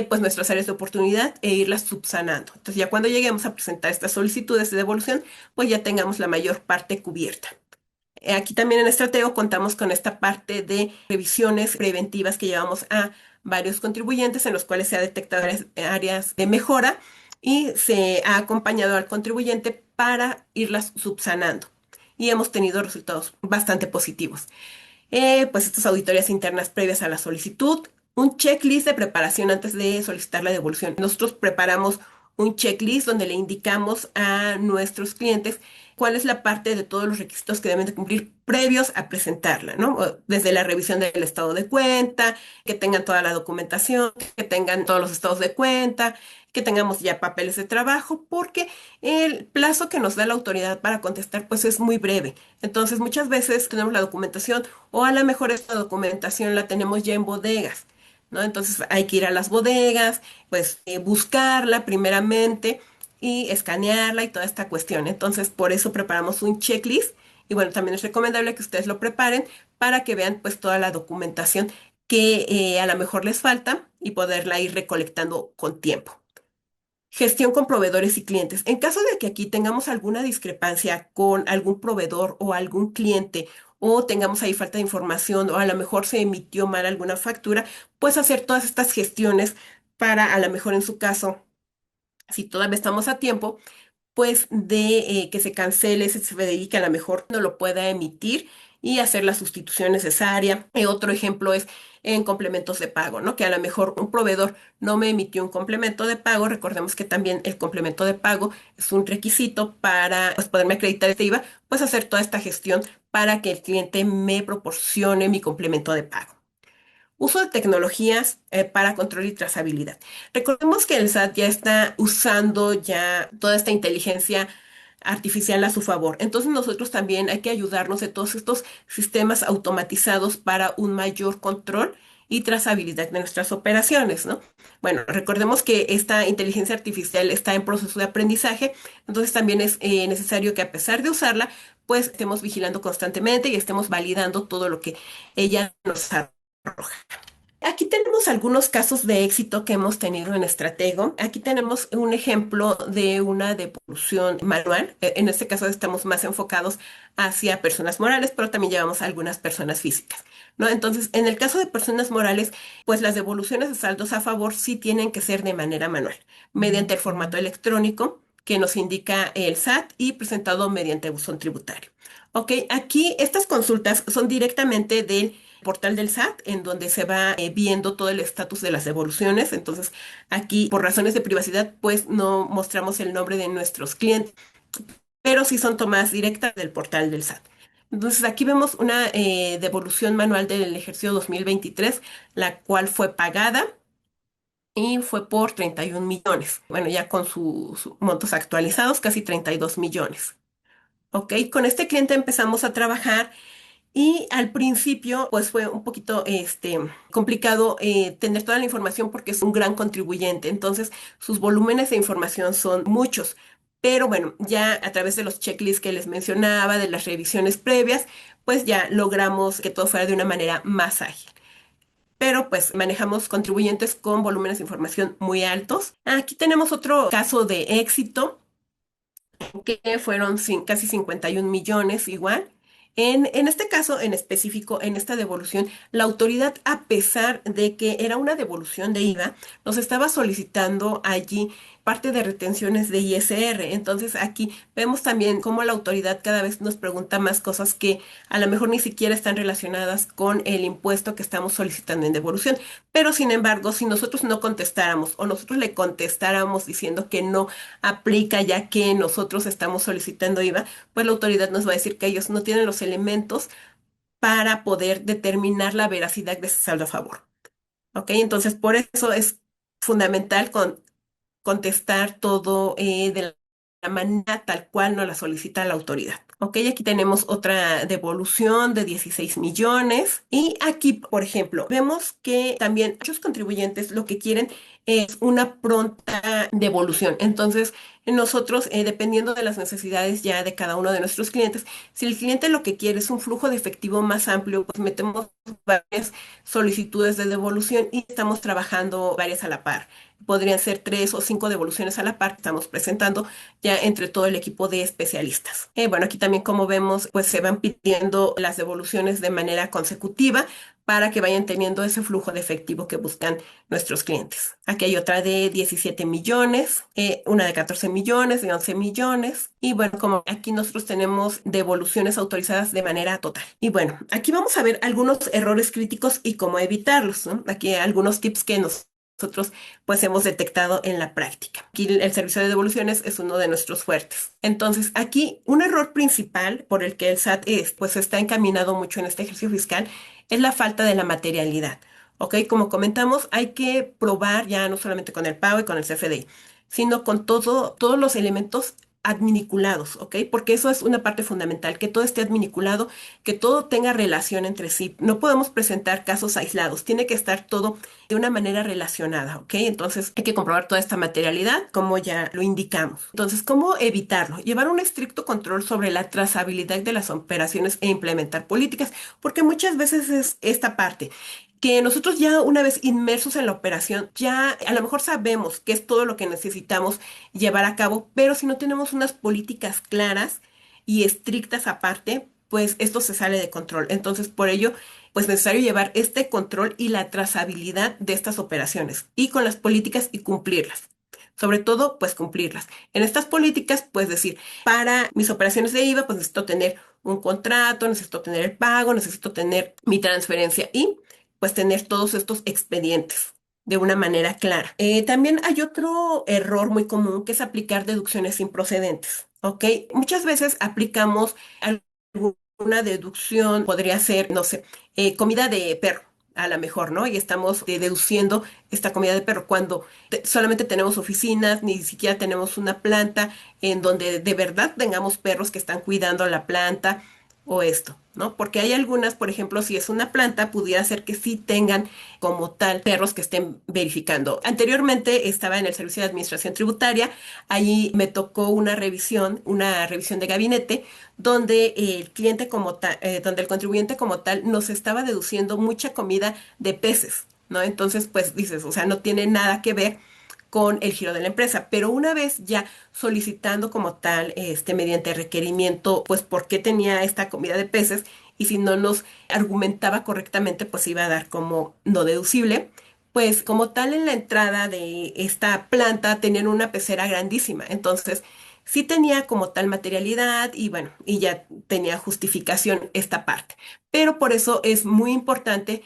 pues nuestras áreas de oportunidad e irlas subsanando. Entonces ya cuando lleguemos a presentar estas solicitudes de devolución, pues ya tengamos la mayor parte cubierta. Aquí también en Estratego contamos con esta parte de revisiones preventivas que llevamos a varios contribuyentes en los cuales se ha detectado áreas de mejora y se ha acompañado al contribuyente para irlas subsanando. Y hemos tenido resultados bastante positivos. Pues estas auditorías internas previas a la solicitud, un checklist de preparación antes de solicitar la devolución. Nosotros preparamos un checklist donde le indicamos a nuestros clientes cuál es la parte de todos los requisitos que deben de cumplir previos a presentarla, ¿no? Desde la revisión del estado de cuenta, que tengan toda la documentación, que tengan todos los estados de cuenta, que tengamos ya papeles de trabajo, porque el plazo que nos da la autoridad para contestar pues es muy breve. Entonces muchas veces tenemos la documentación o a lo mejor esta documentación la tenemos ya en bodegas, ¿no? Entonces hay que ir a las bodegas, pues buscarla primeramente y escanearla y toda esta cuestión. Entonces por eso preparamos un checklist y bueno, también es recomendable que ustedes lo preparen para que vean pues toda la documentación que a lo mejor les falta y poderla ir recolectando con tiempo. Gestión con proveedores y clientes. En caso de que aquí tengamos alguna discrepancia con algún proveedor o algún cliente o tengamos ahí falta de información o a lo mejor se emitió mal alguna factura, pues hacer todas estas gestiones para a lo mejor en su caso, si todavía estamos a tiempo, pues de que se cancele ese CFDI que a lo mejor no lo pueda emitir y hacer la sustitución necesaria. Otro ejemplo es en complementos de pago, ¿no? Que a lo mejor un proveedor no me emitió un complemento de pago. Recordemos que también el complemento de pago es un requisito para pues, poderme acreditar este IVA, pues hacer toda esta gestión para que el cliente me proporcione mi complemento de pago. Uso de tecnologías para control y trazabilidad. Recordemos que el SAT ya está usando ya toda esta inteligencia artificial a su favor. Entonces nosotros también hay que ayudarnos de todos estos sistemas automatizados para un mayor control y trazabilidad de nuestras operaciones, ¿no? Bueno, recordemos que esta inteligencia artificial está en proceso de aprendizaje, entonces también es necesario que a pesar de usarla, pues estemos vigilando constantemente y estemos validando todo lo que ella nos arroja. Aquí tenemos algunos casos de éxito que hemos tenido en Estratego. Aquí tenemos un ejemplo de una devolución manual. En este caso estamos más enfocados hacia personas morales, pero también llevamos a algunas personas físicas, ¿no? Entonces, en el caso de personas morales, pues las devoluciones de saldos a favor sí tienen que ser de manera manual, mediante el formato electrónico que nos indica el SAT y presentado mediante buzón tributario. Ok, aquí estas consultas son directamente del portal del SAT, en donde se va viendo todo el estatus de las devoluciones. Entonces, aquí, por razones de privacidad, pues no mostramos el nombre de nuestros clientes, pero sí son tomadas directas del portal del SAT. Entonces, aquí vemos una devolución manual del ejercicio 2023, la cual fue pagada y fue por 31 millones. Bueno, ya con sus montos actualizados, casi 32 millones. Ok, con este cliente empezamos a trabajar y al principio, pues fue un poquito complicado tener toda la información porque es un gran contribuyente. Entonces, sus volúmenes de información son muchos. Pero bueno, ya a través de los checklists que les mencionaba, de las revisiones previas, pues ya logramos que todo fuera de una manera más ágil. Pero pues manejamos contribuyentes con volúmenes de información muy altos. Aquí tenemos otro caso de éxito que fueron casi 51 millones igual. En este caso, en específico, en esta devolución, la autoridad, a pesar de que era una devolución de IVA, nos estaba solicitando allí parte de retenciones de ISR. Entonces, aquí vemos también cómo la autoridad cada vez nos pregunta más cosas que a lo mejor ni siquiera están relacionadas con el impuesto que estamos solicitando en devolución. Pero, sin embargo, si nosotros no contestáramos o nosotros le contestáramos diciendo que no aplica ya que nosotros estamos solicitando IVA, pues la autoridad nos va a decir que ellos no tienen los elementos para poder determinar la veracidad de ese saldo a favor. ¿Ok? Entonces, por eso es fundamental contestar todo de la manera tal cual nos la solicita la autoridad. Ok, aquí tenemos otra devolución de 16 millones y aquí, por ejemplo, vemos que también muchos contribuyentes lo que quieren es una pronta devolución. Entonces, nosotros, dependiendo de las necesidades ya de cada uno de nuestros clientes, si el cliente lo que quiere es un flujo de efectivo más amplio, pues metemos varias solicitudes de devolución y estamos trabajando varias a la par. Podrían ser 3 o 5 devoluciones a la par que estamos presentando ya entre todo el equipo de especialistas. Bueno, aquí también como vemos, pues se van pidiendo las devoluciones de manera consecutiva para que vayan teniendo ese flujo de efectivo que buscan nuestros clientes. Aquí hay otra de 17 millones, una de 14 millones, de 11 millones. Y bueno, como aquí nosotros tenemos devoluciones autorizadas de manera total. Y bueno, aquí vamos a ver algunos errores críticos y cómo evitarlos, ¿no? Aquí algunos tips que nosotros pues hemos detectado en la práctica. Aquí el servicio de devoluciones es uno de nuestros fuertes. Entonces, aquí un error principal por el que el SAT pues está encaminado mucho en este ejercicio fiscal es la falta de la materialidad. ¿Ok? Como comentamos, hay que probar ya no solamente con el pago y con el CFDI, sino con todos los elementos adminiculados, ¿ok? Porque eso es una parte fundamental, que todo esté adminiculado, que todo tenga relación entre sí. No podemos presentar casos aislados, tiene que estar todo de una manera relacionada, ¿ok? Entonces hay que comprobar toda esta materialidad, como ya lo indicamos. Entonces, ¿cómo evitarlo? Llevar un estricto control sobre la trazabilidad de las operaciones e implementar políticas, porque muchas veces es esta parte que nosotros ya una vez inmersos en la operación, ya a lo mejor sabemos qué es todo lo que necesitamos llevar a cabo, pero si no tenemos unas políticas claras y estrictas aparte, pues esto se sale de control. Entonces, por ello, pues necesario llevar este control y la trazabilidad de estas operaciones y con las políticas y cumplirlas. Sobre todo, pues cumplirlas. En estas políticas, pues decir, para mis operaciones de IVA, pues necesito tener un contrato, necesito tener el pago, necesito tener mi transferencia y pues tener todos estos expedientes de una manera clara. También hay otro error muy común que es aplicar deducciones improcedentes, ¿ok? Muchas veces aplicamos alguna deducción, podría ser, no sé, comida de perro. A lo mejor, ¿no? Y estamos deduciendo esta comida de perro cuando solamente tenemos oficinas, ni siquiera tenemos una planta en donde de verdad tengamos perros que están cuidando la planta o esto, ¿no? Porque hay algunas, por ejemplo, si es una planta, pudiera ser que sí tengan como tal perros que estén verificando. Anteriormente estaba en el Servicio de Administración Tributaria, allí me tocó una revisión de gabinete, donde el cliente como tal, donde el contribuyente como tal nos estaba deduciendo mucha comida de peces, ¿no? Entonces, pues dices, o sea, no tiene nada que ver con el giro de la empresa, pero una vez ya solicitando como tal, mediante requerimiento, pues por qué tenía esta comida de peces y si no nos argumentaba correctamente, pues iba a dar como no deducible. Pues como tal en la entrada de esta planta tenían una pecera grandísima, entonces sí tenía como tal materialidad y bueno, y ya tenía justificación esta parte. Pero por eso es muy importante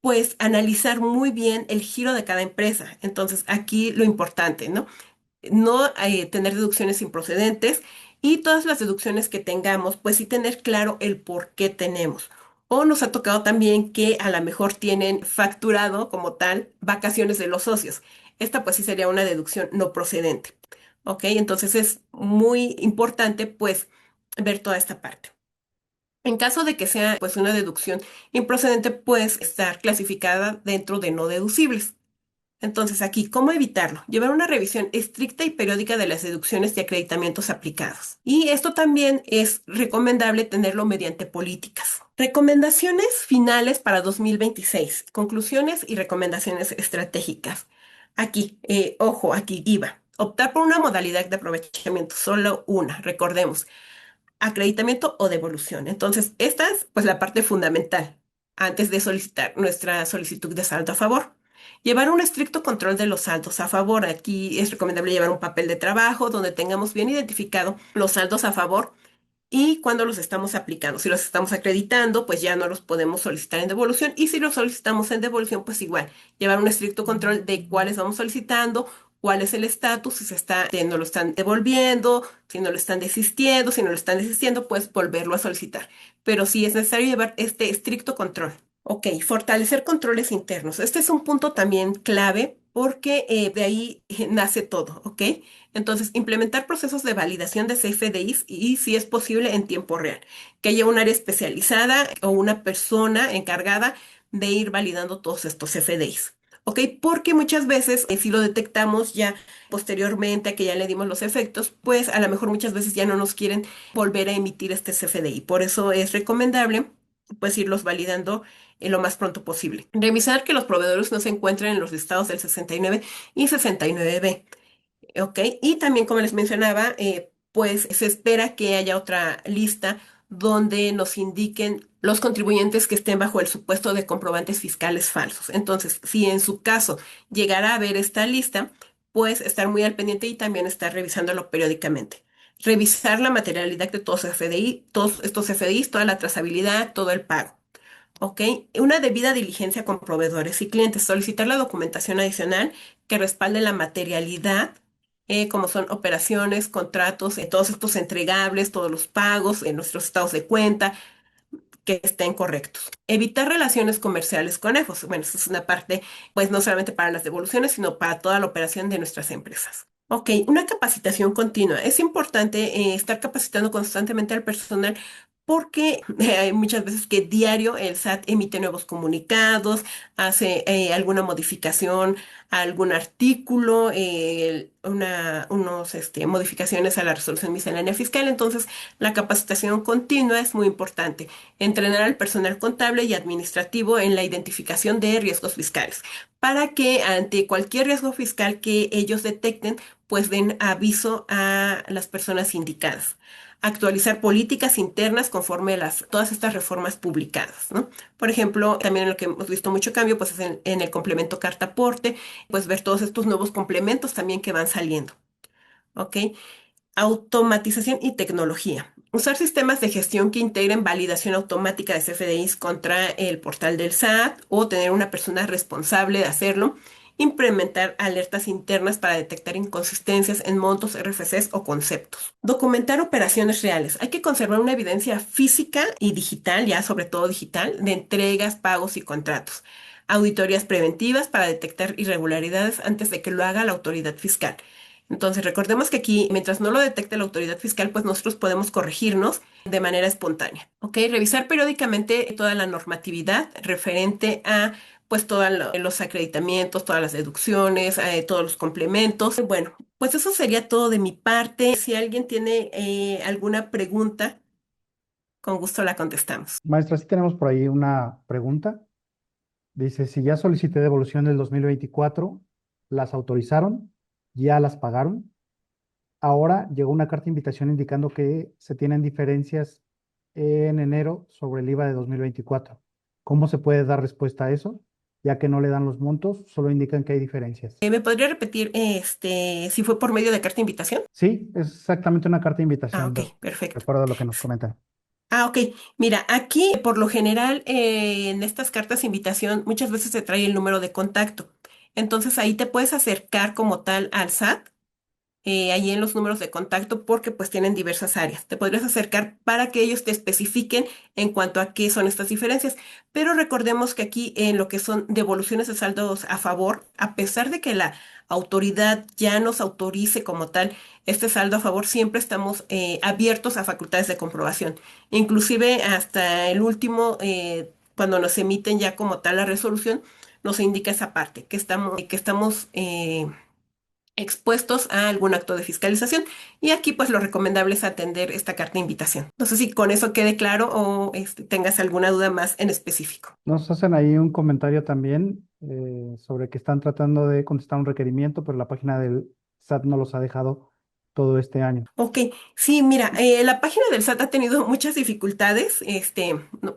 pues analizar muy bien el giro de cada empresa. Entonces, aquí lo importante, ¿no? No tener deducciones improcedentes y todas las deducciones que tengamos, pues sí tener claro el por qué tenemos. O nos ha tocado también que a lo mejor tienen facturado como tal vacaciones de los socios. Esta pues sí sería una deducción no procedente. ¿Ok? Entonces es muy importante pues ver toda esta parte. En caso de que sea pues una deducción improcedente, puede estar clasificada dentro de no deducibles. Entonces, aquí, ¿cómo evitarlo? Llevar una revisión estricta y periódica de las deducciones y acreditamientos aplicados. Y esto también es recomendable tenerlo mediante políticas. Recomendaciones finales para 2026. Conclusiones y recomendaciones estratégicas. Aquí, ojo, aquí IVA. Optar por una modalidad de aprovechamiento, solo una, recordemos. acreditamiento o devolución. Entonces, esta es pues la parte fundamental antes de solicitar nuestra solicitud de saldo a favor. Llevar un estricto control de los saldos a favor. Aquí es recomendable llevar un papel de trabajo donde tengamos bien identificado los saldos a favor y cuando los estamos aplicando. Si los estamos acreditando, pues ya no los podemos solicitar en devolución. Y si los solicitamos en devolución, pues igual, llevar un estricto control de cuáles vamos solicitando, cuál es el estatus, si se está, si no lo están devolviendo, si no lo están desistiendo, si no lo están desistiendo, pues volverlo a solicitar. Pero sí es necesario llevar este estricto control. Ok, fortalecer controles internos. Este es un punto también clave porque de ahí nace todo, ¿ok? Entonces, implementar procesos de validación de CFDIs y, si es posible, en tiempo real. Que haya un área especializada o una persona encargada de ir validando todos estos CFDIs. ¿Ok? Porque muchas veces, si lo detectamos ya posteriormente a que ya le dimos los efectos, pues a lo mejor muchas veces ya no nos quieren volver a emitir este CFDI. Por eso es recomendable, pues, irlos validando lo más pronto posible. Revisar que los proveedores no se encuentren en los listados del 69 y 69B. Ok, y también como les mencionaba, pues se espera que haya otra lista donde nos indiquen los contribuyentes que estén bajo el supuesto de comprobantes fiscales falsos. Entonces, si en su caso llegara a ver esta lista, pues estar muy al pendiente y también estar revisándolo periódicamente. Revisar la materialidad de todos FDI, todos estos FDIs, toda la trazabilidad, todo el pago. ¿Ok? Una debida diligencia con proveedores y clientes. Solicitar la documentación adicional que respalde la materialidad, como son operaciones, contratos, todos estos entregables, todos los pagos, nuestros estados de cuenta, que estén correctos. Evitar relaciones comerciales con EFOS. Bueno, eso es una parte, pues no solamente para las devoluciones, sino para toda la operación de nuestras empresas. Ok, una capacitación continua. Es importante estar capacitando constantemente al personal porque hay muchas veces que diario el SAT emite nuevos comunicados, hace alguna modificación a algún artículo, modificaciones a la resolución miscelánea fiscal. Entonces, la capacitación continua es muy importante. Entrenar al personal contable y administrativo en la identificación de riesgos fiscales, para que ante cualquier riesgo fiscal que ellos detecten, pues den aviso a las personas indicadas. Actualizar políticas internas conforme a todas estas reformas publicadas, ¿no? Por ejemplo, también en lo que hemos visto mucho cambio, pues es en el complemento carta aporte, pues ver todos estos nuevos complementos también que van saliendo, ¿ok? Automatización y tecnología. Usar sistemas de gestión que integren validación automática de CFDIs contra el portal del SAT o tener una persona responsable de hacerlo. Implementar alertas internas para detectar inconsistencias en montos, RFCs o conceptos. Documentar operaciones reales. Hay que conservar una evidencia física y digital, ya sobre todo digital, de entregas, pagos y contratos. Auditorías preventivas para detectar irregularidades antes de que lo haga la autoridad fiscal. Entonces, recordemos que aquí, mientras no lo detecte la autoridad fiscal, pues nosotros podemos corregirnos de manera espontánea, ¿ok? Revisar periódicamente toda la normatividad referente a, pues, todos los acreditamientos, todas las deducciones, todos los complementos. Bueno, pues eso sería todo de mi parte. Si alguien tiene alguna pregunta, con gusto la contestamos. Maestra, sí tenemos por ahí una pregunta. Dice, si ya solicité devolución del 2024, las autorizaron, ya las pagaron. Ahora llegó una carta de invitación indicando que se tienen diferencias en enero sobre el IVA de 2024. ¿Cómo se puede dar respuesta a eso? Ya que no le dan los montos, solo indican que hay diferencias. ¿Me podría repetir si fue por medio de carta de invitación? Sí, es exactamente una carta de Ah, invitación, ok, de perfecto. acuerdo a lo que nos comentan. Ah, ok. Mira, aquí por lo general en estas cartas de invitación muchas veces se trae el número de contacto. Entonces ahí te puedes acercar como tal al SAT, ahí en los números de contacto, porque pues tienen diversas áreas. Te podrías acercar para que ellos te especifiquen en cuanto a qué son estas diferencias. Pero recordemos que aquí en lo que son devoluciones de saldos a favor, a pesar de que la autoridad ya nos autorice como tal este saldo a favor, siempre estamos abiertos a facultades de comprobación. Inclusive hasta el último, cuando nos emiten ya como tal la resolución, nos indica esa parte, que estamos expuestos a algún acto de fiscalización. Y aquí pues lo recomendable es atender esta carta de invitación. No sé si con eso quede claro o tengas alguna duda más en específico. Nos hacen ahí un comentario también sobre que están tratando de contestar un requerimiento, pero la página del SAT no los ha dejado todo este año. Ok, sí, mira, la página del SAT ha tenido muchas dificultades.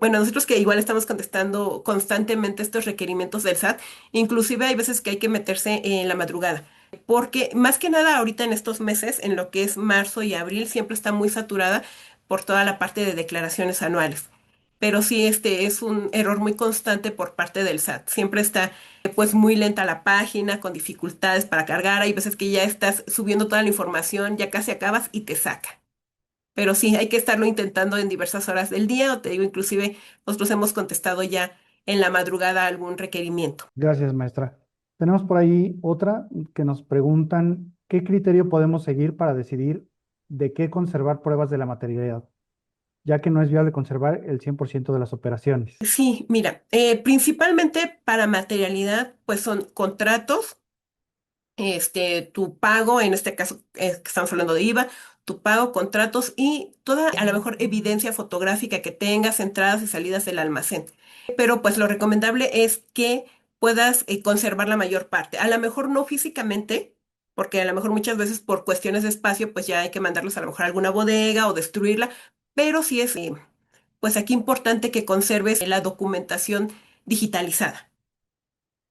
Bueno, nosotros que igual estamos contestando constantemente estos requerimientos del SAT, inclusive hay veces que hay que meterse en la madrugada, porque más que nada ahorita en estos meses, en lo que es marzo y abril, siempre está muy saturada por toda la parte de declaraciones anuales. Pero sí, este es un error muy constante por parte del SAT. Siempre está pues muy lenta la página, con dificultades para cargar. Hay veces que ya estás subiendo toda la información, ya casi acabas y te saca. Pero sí, hay que estarlo intentando en diversas horas del día, o te digo, inclusive nosotros hemos contestado ya en la madrugada algún requerimiento. Gracias, maestra. Tenemos por ahí otra que nos preguntan, ¿qué criterio podemos seguir para decidir de qué conservar pruebas de la materialidad, ya que no es viable conservar el 100% de las operaciones? Sí, mira, principalmente para materialidad, pues son contratos, tu pago, en este caso que estamos hablando de IVA, tu pago, contratos y toda a lo mejor evidencia fotográfica que tengas, entradas y salidas del almacén. Pero pues lo recomendable es que puedas conservar la mayor parte. A lo mejor no físicamente, porque a lo mejor muchas veces por cuestiones de espacio, pues ya hay que mandarlos a lo mejor a alguna bodega o destruirla, pero sí es, pues aquí importante que conserves la documentación digitalizada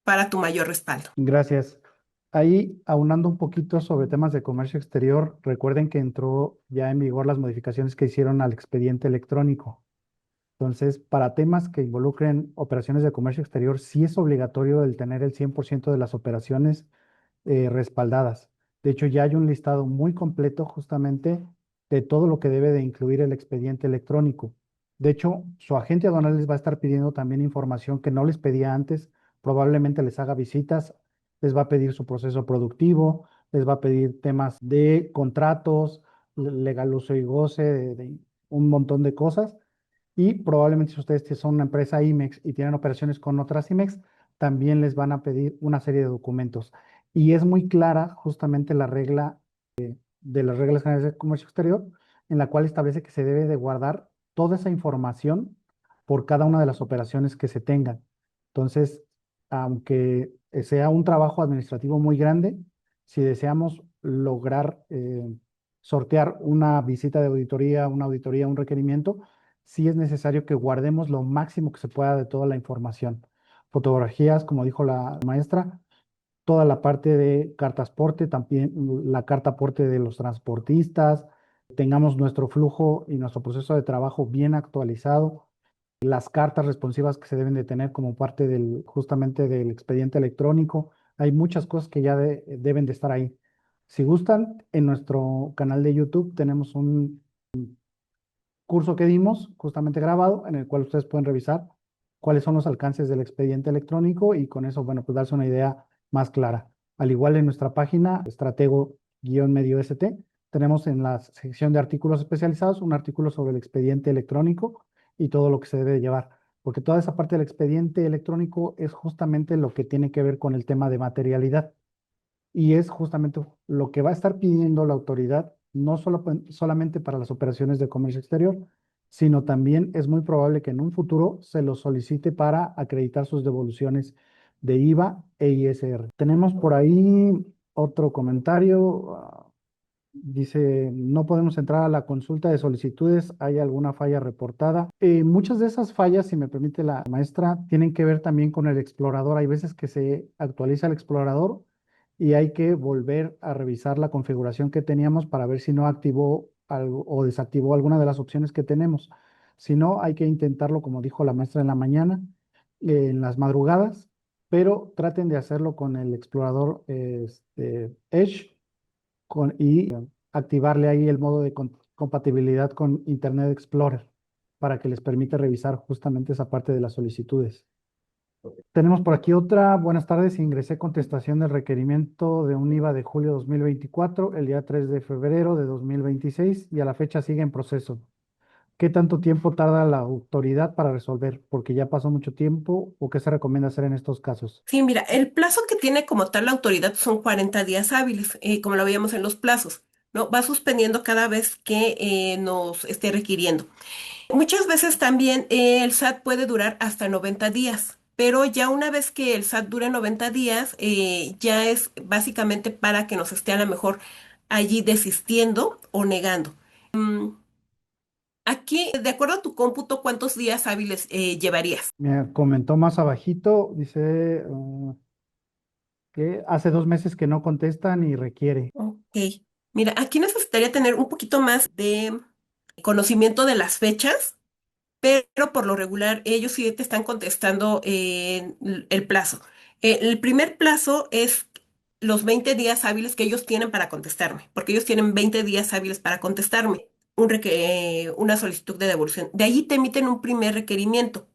para tu mayor respaldo. Gracias. Ahí, aunando un poquito sobre temas de comercio exterior, recuerden que entró ya en vigor las modificaciones que hicieron al expediente electrónico. Entonces, para temas que involucren operaciones de comercio exterior, sí es obligatorio el tener el 100% de las operaciones respaldadas. De hecho, ya hay un listado muy completo justamente de todo lo que debe de incluir el expediente electrónico. De hecho, su agente aduanal les va a estar pidiendo también información que no les pedía antes. Probablemente les haga visitas, les va a pedir su proceso productivo, les va a pedir temas de contratos, legal uso y goce, de un montón de cosas. Y probablemente si ustedes son una empresa IMEX y tienen operaciones con otras IMEX, también les van a pedir una serie de documentos. Y es muy clara justamente la regla de las reglas generales de comercio exterior, en la cual establece que se debe de guardar toda esa información por cada una de las operaciones que se tengan. Entonces, aunque sea un trabajo administrativo muy grande, si deseamos lograr sortear una visita de auditoría, un requerimiento, sí es necesario que guardemos lo máximo que se pueda de toda la información. Fotografías, como dijo la maestra, toda la parte de cartasporte, también la carta aporte de los transportistas, tengamos nuestro flujo y nuestro proceso de trabajo bien actualizado, las cartas responsivas que se deben de tener como parte justamente del expediente electrónico. Hay muchas cosas que ya deben de estar ahí. Si gustan, en nuestro canal de YouTube tenemos un curso que dimos, justamente grabado, en el cual ustedes pueden revisar cuáles son los alcances del expediente electrónico y con eso, bueno, pues darse una idea más clara. Al igual en nuestra página, estratego-medio ST, tenemos en la sección de artículos especializados un artículo sobre el expediente electrónico y todo lo que se debe llevar, porque toda esa parte del expediente electrónico es justamente lo que tiene que ver con el tema de materialidad y es justamente lo que va a estar pidiendo la autoridad, no solamente para las operaciones de comercio exterior, sino también es muy probable que en un futuro se lo solicite para acreditar sus devoluciones de IVA e ISR. Tenemos por ahí otro comentario. Dice, no podemos entrar a la consulta de solicitudes, ¿hay alguna falla reportada? Muchas de esas fallas, si me permite la maestra, tienen que ver también con el explorador. Hay veces que se actualiza el explorador y hay que volver a revisar la configuración que teníamos para ver si no activó algo o desactivó alguna de las opciones que tenemos. Si no, hay que intentarlo, como dijo la maestra en la mañana, en las madrugadas, pero traten de hacerlo con el explorador Edge y activarle ahí el modo de compatibilidad con Internet Explorer para que les permita revisar justamente esa parte de las solicitudes. Tenemos por aquí otra. Buenas tardes. Ingresé contestación del requerimiento de un IVA de julio 2024, el día 3 de febrero de 2026 y a la fecha sigue en proceso. ¿Qué tanto tiempo tarda la autoridad para resolver? Porque ya pasó mucho tiempo, ¿o qué se recomienda hacer en estos casos? Sí, mira, el plazo que tiene como tal la autoridad son 40 días hábiles, como lo veíamos en los plazos, ¿no? Va suspendiendo cada vez que nos esté requiriendo. Muchas veces también el SAT puede durar hasta 90 días, pero ya una vez que el SAT dure 90 días, ya es básicamente para que nos esté a lo mejor allí desistiendo o negando. Mm, Aquí, de acuerdo a tu cómputo, ¿cuántos días hábiles llevarías? Me comentó más abajito, dice que hace 2 meses que no contesta ni requiere. Ok. Mira, aquí necesitaría tener un poquito más de conocimiento de las fechas, pero por lo regular ellos sí te están contestando en el plazo. El primer plazo es los 20 días hábiles que ellos tienen para contestarme, porque ellos tienen 20 días hábiles para contestarme una solicitud de devolución. De ahí te emiten un primer requerimiento.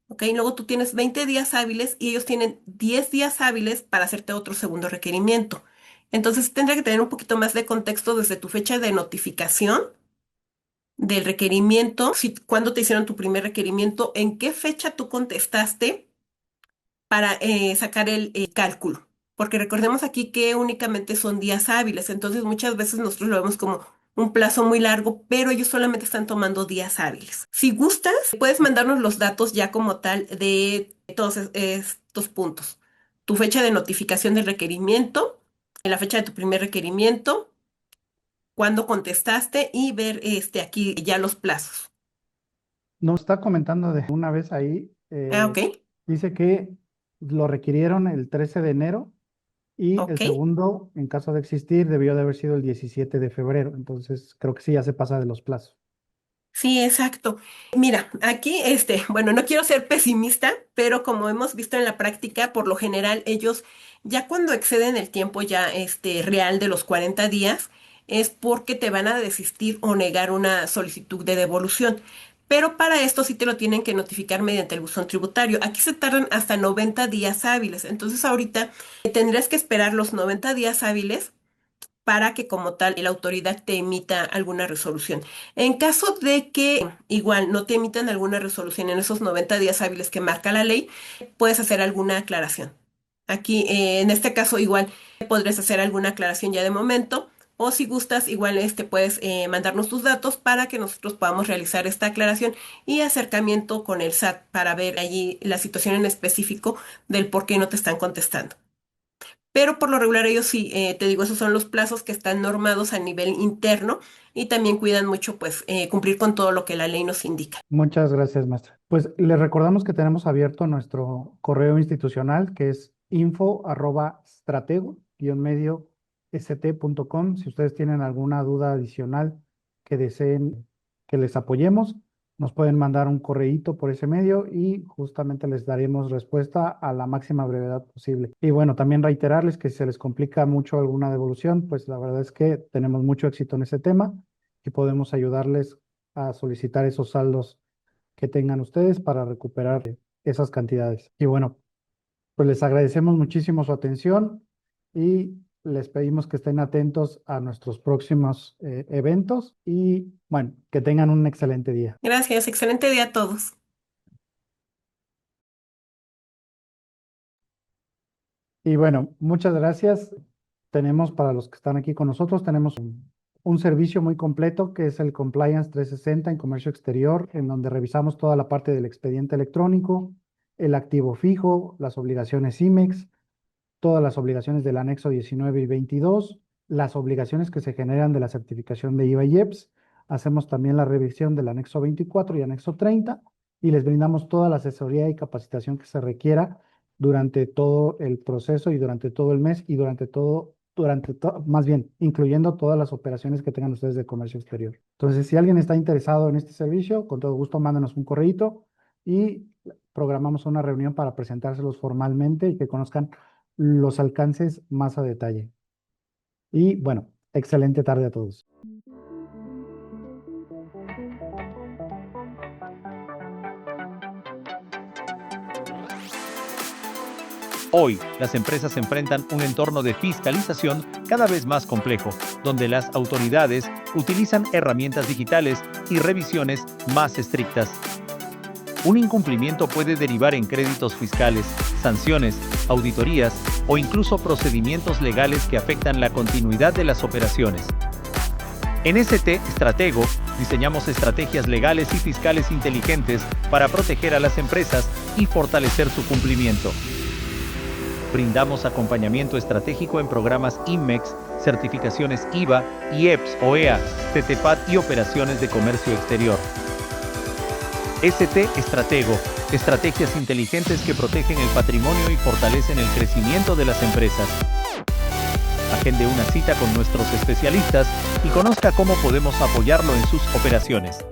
¿Ok? Luego tú tienes 20 días hábiles y ellos tienen 10 días hábiles para hacerte otro segundo requerimiento. Entonces tendría que tener un poquito más de contexto desde tu fecha de notificación del requerimiento, si, cuándo te hicieron tu primer requerimiento, en qué fecha tú contestaste para sacar el cálculo. Porque recordemos aquí que únicamente son días hábiles, entonces muchas veces nosotros lo vemos como un plazo muy largo, pero ellos solamente están tomando días hábiles. Si gustas, puedes mandarnos los datos ya como tal de todos estos puntos. Tu fecha de notificación del requerimiento, la fecha de tu primer requerimiento, cuándo contestaste y ver aquí ya los plazos. Nos está comentando de una vez ahí, Ah, ok, dice que lo requirieron el 13 de enero y el ok. segundo, en caso de existir, debió de haber sido el 17 de febrero. Entonces, creo que sí, ya se pasa de los plazos. Sí, exacto. Mira, aquí, bueno, no quiero ser pesimista, pero como hemos visto en la práctica, por lo general, ellos ya cuando exceden el tiempo ya, real de los 40 días, es porque te van a desistir o negar una solicitud de devolución. Pero para esto sí te lo tienen que notificar mediante el buzón tributario. Aquí se tardan hasta 90 días hábiles. Entonces ahorita tendrías que esperar los 90 días hábiles para que como tal la autoridad te emita alguna resolución. En caso de que igual no te emitan alguna resolución en esos 90 días hábiles que marca la ley, puedes hacer alguna aclaración. Aquí, en este caso, igual podrías hacer alguna aclaración ya de momento, o si gustas, igual puedes mandarnos tus datos para que nosotros podamos realizar esta aclaración y acercamiento con el SAT para ver allí la situación en específico del por qué no te están contestando. Pero por lo regular ellos sí, te digo, esos son los plazos que están normados a nivel interno y también cuidan mucho, pues, cumplir con todo lo que la ley nos indica. Muchas gracias, maestra. Pues le recordamos que tenemos abierto nuestro correo institucional, que es info@stratego-medio-st.com. Si ustedes tienen alguna duda adicional que deseen que les apoyemos, nos pueden mandar un correíto por ese medio y justamente les daremos respuesta a la máxima brevedad posible. Y bueno, también reiterarles que si se les complica mucho alguna devolución, pues la verdad es que tenemos mucho éxito en ese tema y podemos ayudarles a solicitar esos saldos que tengan ustedes para recuperar esas cantidades. Y bueno, pues les agradecemos muchísimo su atención y les pedimos que estén atentos a nuestros próximos eventos y bueno, que tengan un excelente día. Gracias, excelente día a todos. Y bueno, muchas gracias. Tenemos para los que están aquí con nosotros, tenemos un servicio muy completo que es el Compliance 360 en comercio exterior, en donde revisamos toda la parte del expediente electrónico, el activo fijo, las obligaciones IMEX, todas las obligaciones del anexo 19 y 22, las obligaciones que se generan de la certificación de IVA y EPS. Hacemos también la revisión del anexo 24 y anexo 30 y les brindamos toda la asesoría y capacitación que se requiera durante todo el proceso y durante todo el mes y más bien, incluyendo todas las operaciones que tengan ustedes de comercio exterior. Entonces, si alguien está interesado en este servicio, con todo gusto, mándenos un correíto y programamos una reunión para presentárselos formalmente y que conozcan los alcances más a detalle. Y bueno, excelente tarde a todos. Hoy, las empresas enfrentan un entorno de fiscalización cada vez más complejo, donde las autoridades utilizan herramientas digitales y revisiones más estrictas. Un incumplimiento puede derivar en créditos fiscales, sanciones, auditorías o incluso procedimientos legales que afectan la continuidad de las operaciones. En ST Stratego diseñamos estrategias legales y fiscales inteligentes para proteger a las empresas y fortalecer su cumplimiento. Brindamos acompañamiento estratégico en programas INMEX, certificaciones IVA, IEPS, OEA, CTPAT y operaciones de comercio exterior. ST Estratego, estrategias inteligentes que protegen el patrimonio y fortalecen el crecimiento de las empresas. Agende una cita con nuestros especialistas y conozca cómo podemos apoyarlo en sus operaciones.